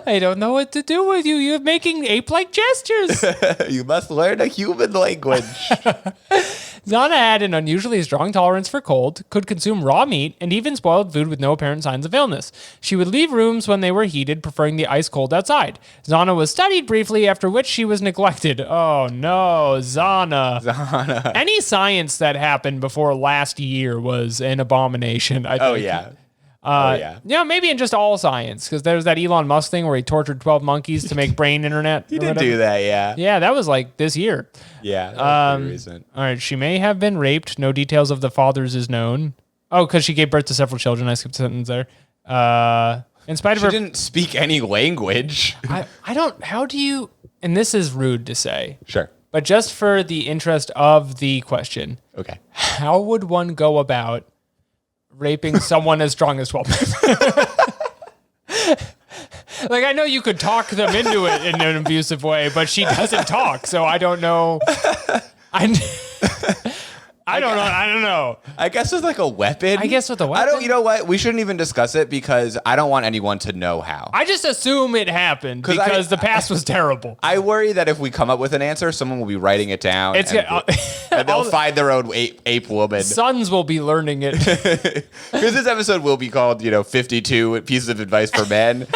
I don't know what to do with you. You're making ape-like gestures. You must learn a human language. Zana had an unusually strong tolerance for cold, could consume raw meat, and even spoiled food with no apparent signs of illness. She would leave rooms when they were heated, preferring the ice cold outside. Zana was studied briefly, after which she was neglected. Oh no, Zana. Any science that happened before last year was an abomination, I think. Oh, yeah. Yeah, maybe in just all science, because there's that Elon Musk thing where he tortured 12 monkeys to make brain internet. He did do that, yeah. Yeah, that was this year. Yeah, that was pretty recent. All right, she may have been raped. No details of the fathers is known. Oh, because she gave birth to several children. I skipped a sentence there. In spite of she didn't speak any language. I don't, how do you, and this is rude to say. Sure. But just for the interest of the question. Okay. How would one go about raping someone as strong as 12 men? I know you could talk them into it in an abusive way, but she doesn't talk, so I don't know. I don't know. I guess with a weapon. I guess with a weapon. You know what? We shouldn't even discuss it because I don't want anyone to know how. I just assume it happened because the past was terrible. I worry that if we come up with an answer, someone will be writing it down and they'll find their own ape woman. Sons will be learning it. Because this episode will be called, 52 pieces of advice for men.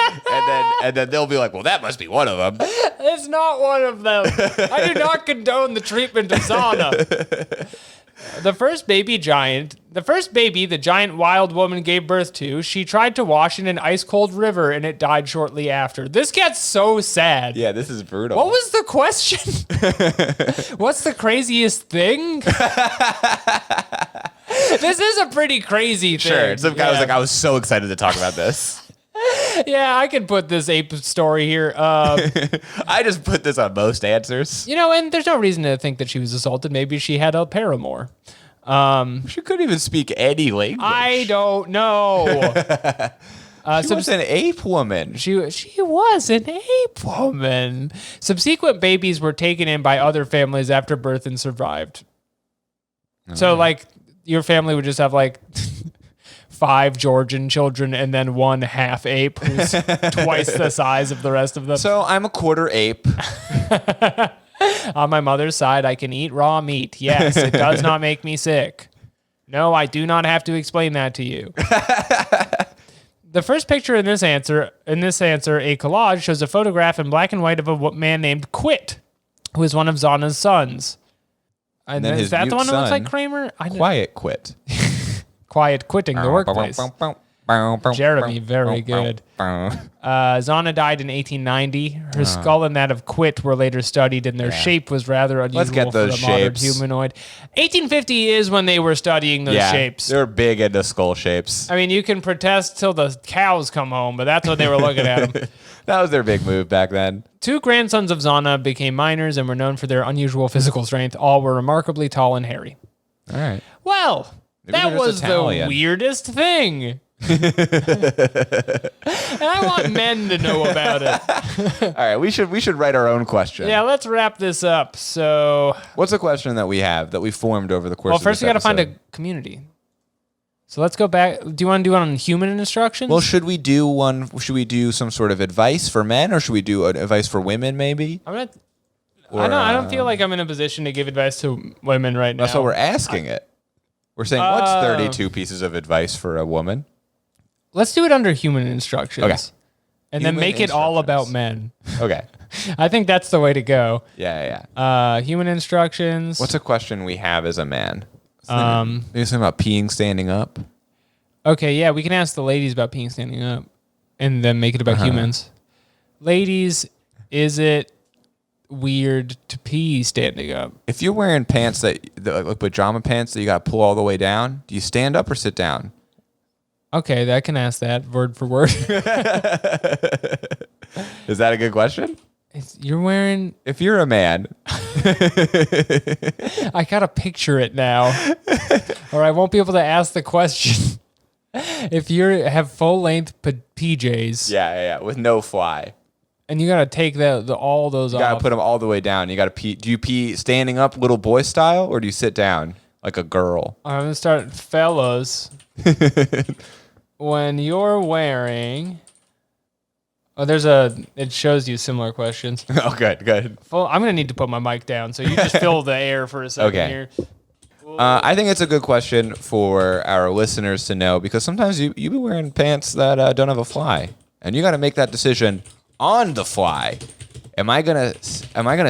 and then they'll be like, well, that must be one of them. It's not one of them. I do not condone the treatment of Zana. The first baby the giant wild woman gave birth to, she tried to wash in an ice-cold river and it died shortly after. This gets so sad. Yeah, this is brutal. What was the question? What's the craziest thing? This is a pretty crazy thing. Sure. Some guy was like, I was so excited to talk about this. Yeah, I could put this ape story here. I just put this on most answers. And there's no reason to think that she was assaulted. Maybe she had a paramour. She couldn't even speak any language. I don't know. She was an ape woman. She was an ape woman. Subsequent babies were taken in by other families after birth and survived. So, your family would just have, 5 Georgian children and then one half ape who's twice the size of the rest of them. So I'm a quarter ape. On my mother's side, I can eat raw meat. Yes, it does not make me sick. No, I do not have to explain that to you. The first picture in this answer, a collage, shows a photograph in black and white of a man named Quit, who is one of Zana's sons. And then is that the one that looks like Kramer? Quiet quit. Quiet quitting the workplace. Jeremy, very good. Zana died in 1890. Her skull and that of Quit were later studied, and their shape was rather unusual for the modern humanoid. 1850 is when they were studying those shapes. They're big into skull shapes. I mean, you can protest till the cows come home, but that's what they were looking at them. That was their big move back then. 2 grandsons of Zana became miners and were known for their unusual physical strength. All were remarkably tall and hairy. All right. Well, maybe that was the weirdest thing. And I want men to know about it. All right, we should write our own question. Yeah, let's wrap this up. So, what's a question that we have that we formed over the course of this first we got to find a community. So let's go back. Do you want to do one on human instructions? Well, should we do some sort of advice for men, or should we do advice for women maybe? I don't feel like I'm in a position to give advice to women right now. That's why we're asking it. We're saying, what's 32 pieces of advice for a woman? Let's do it under human instructions. Okay. And then make it all about men. Okay. I think that's the way to go. Yeah. Human instructions. What's a question we have as a man? Maybe something about peeing standing up? Okay, yeah, we can ask the ladies about peeing standing up and then make it about humans. Ladies, is it weird to pee standing up? If you're wearing pants like pajama pants that you got to pull all the way down, do you stand up or sit down? Okay, I can ask that word for word. Is that a good question? You're wearing... If you're a man... I gotta picture it now, or I won't be able to ask the question. If you have full-length PJs... Yeah, with no fly. And you gotta take all those off. You gotta put them all the way down. You gotta pee. Do you pee standing up little boy style, or do you sit down like a girl? I'm gonna start, fellas. When you're wearing... it shows you similar questions. Oh, good. I'm going to need to put my mic down, so you just fill the air for a second here. I think it's a good question for our listeners to know, because sometimes you be wearing pants that don't have a fly, and you got to make that decision on the fly. Am I gonna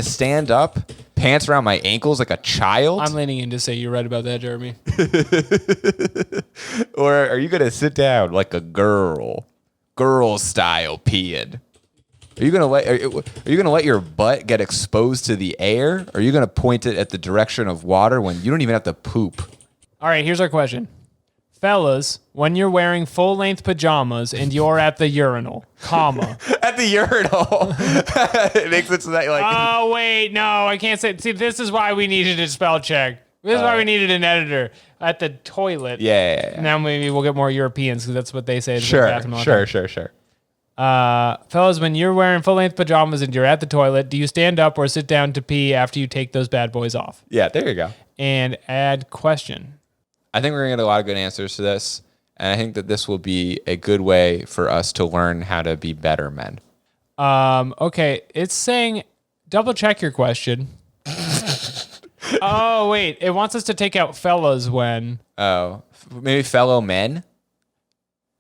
stand up, pants around my ankles like a child? I'm leaning in to say you're right about that, Jeremy. Or are you gonna sit down like a girl style peeing? Are you gonna let your butt get exposed to the air? Or are you gonna point it at the direction of water when you don't even have to poop? All right, here's our question. Fellas, when you're wearing full-length pajamas and you're at the urinal, At the urinal. It makes it so that you're like... Oh, wait, no, I can't say... See, this is why we needed a spell check. This is why we needed an editor. At the toilet. Yeah. Now maybe we'll get more Europeans, because that's what they say. Sure. Fellas, when you're wearing full-length pajamas and you're at the toilet, do you stand up or sit down to pee after you take those bad boys off? Yeah, there you go. And add question. I think we're going to get a lot of good answers to this, and I think that this will be a good way for us to learn how to be better men. Okay, it's saying double check your question. Oh, wait, it wants us to take out fellas when. Oh, maybe fellow men?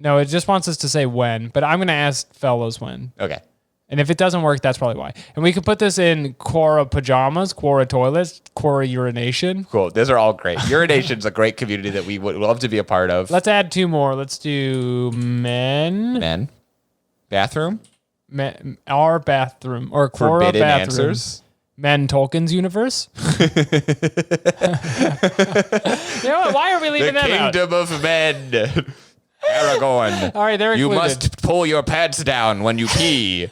No, it just wants us to say when, but I'm going to ask fellas when. Okay. And if it doesn't work, that's probably why. And we could put this in Quora pajamas, Quora toilets, Quora urination. Cool. Those are all great. Urination's a great community that we would love to be a part of. Let's add 2 more. Let's do men. Men. Bathroom. Our bathroom. Or Quora Forbidden bathroom. answers. Men Tolkien's universe. You know what? Why are we leaving them out? The kingdom of men. Aragorn. All right, they're included. You must pull your pants down when you pee.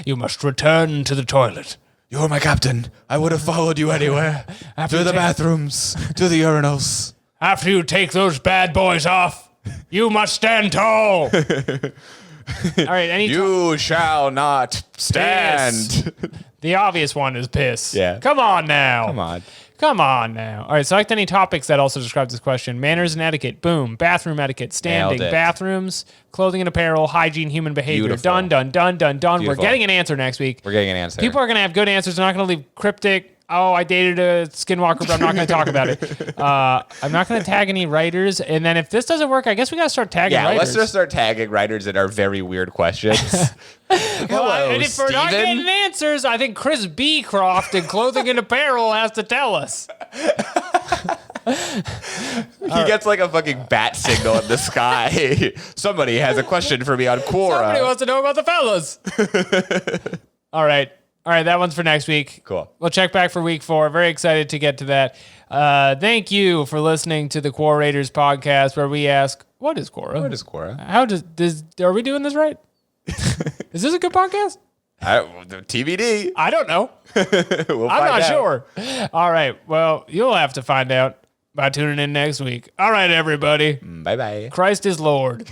You must return to the toilet. You're my captain. I would have followed you anywhere. To the bathrooms, to the urinals. After you take those bad boys off, you must stand tall. All right, you shall not stand. The obvious one is piss. Yeah. Come on now. Come on now. All right, select any topics that also describe this question. Manners and etiquette. Boom. Bathroom etiquette. Standing. Bathrooms. Clothing and apparel. Hygiene. Human behavior. Beautiful. Done. Beautiful. We're getting an answer next week. We're getting an answer. People are going to have good answers. They're not going to leave cryptic Oh, I dated a skinwalker, but I'm not going to talk about it. I'm not going to tag any writers. And then if this doesn't work, I guess we got to start tagging writers. Yeah, let's just start tagging writers that are very weird questions. Hello, and if we're not getting answers, I think Chris Beecroft in Clothing and Apparel has to tell us. He gets like a fucking bat signal in the sky. Somebody has a question for me on Quora. Somebody wants to know about the fellas. All right, that one's for next week. Cool. We'll check back for week 4. Very excited to get to that. Thank you for listening to the Quora Raiders podcast, where we ask, what is Quora? What is Quora? Are we doing this right? Is this a good podcast? TBD. I don't know. I'm not sure. All right. Well, you'll have to find out by tuning in next week. All right, everybody. Bye-bye. Christ is Lord.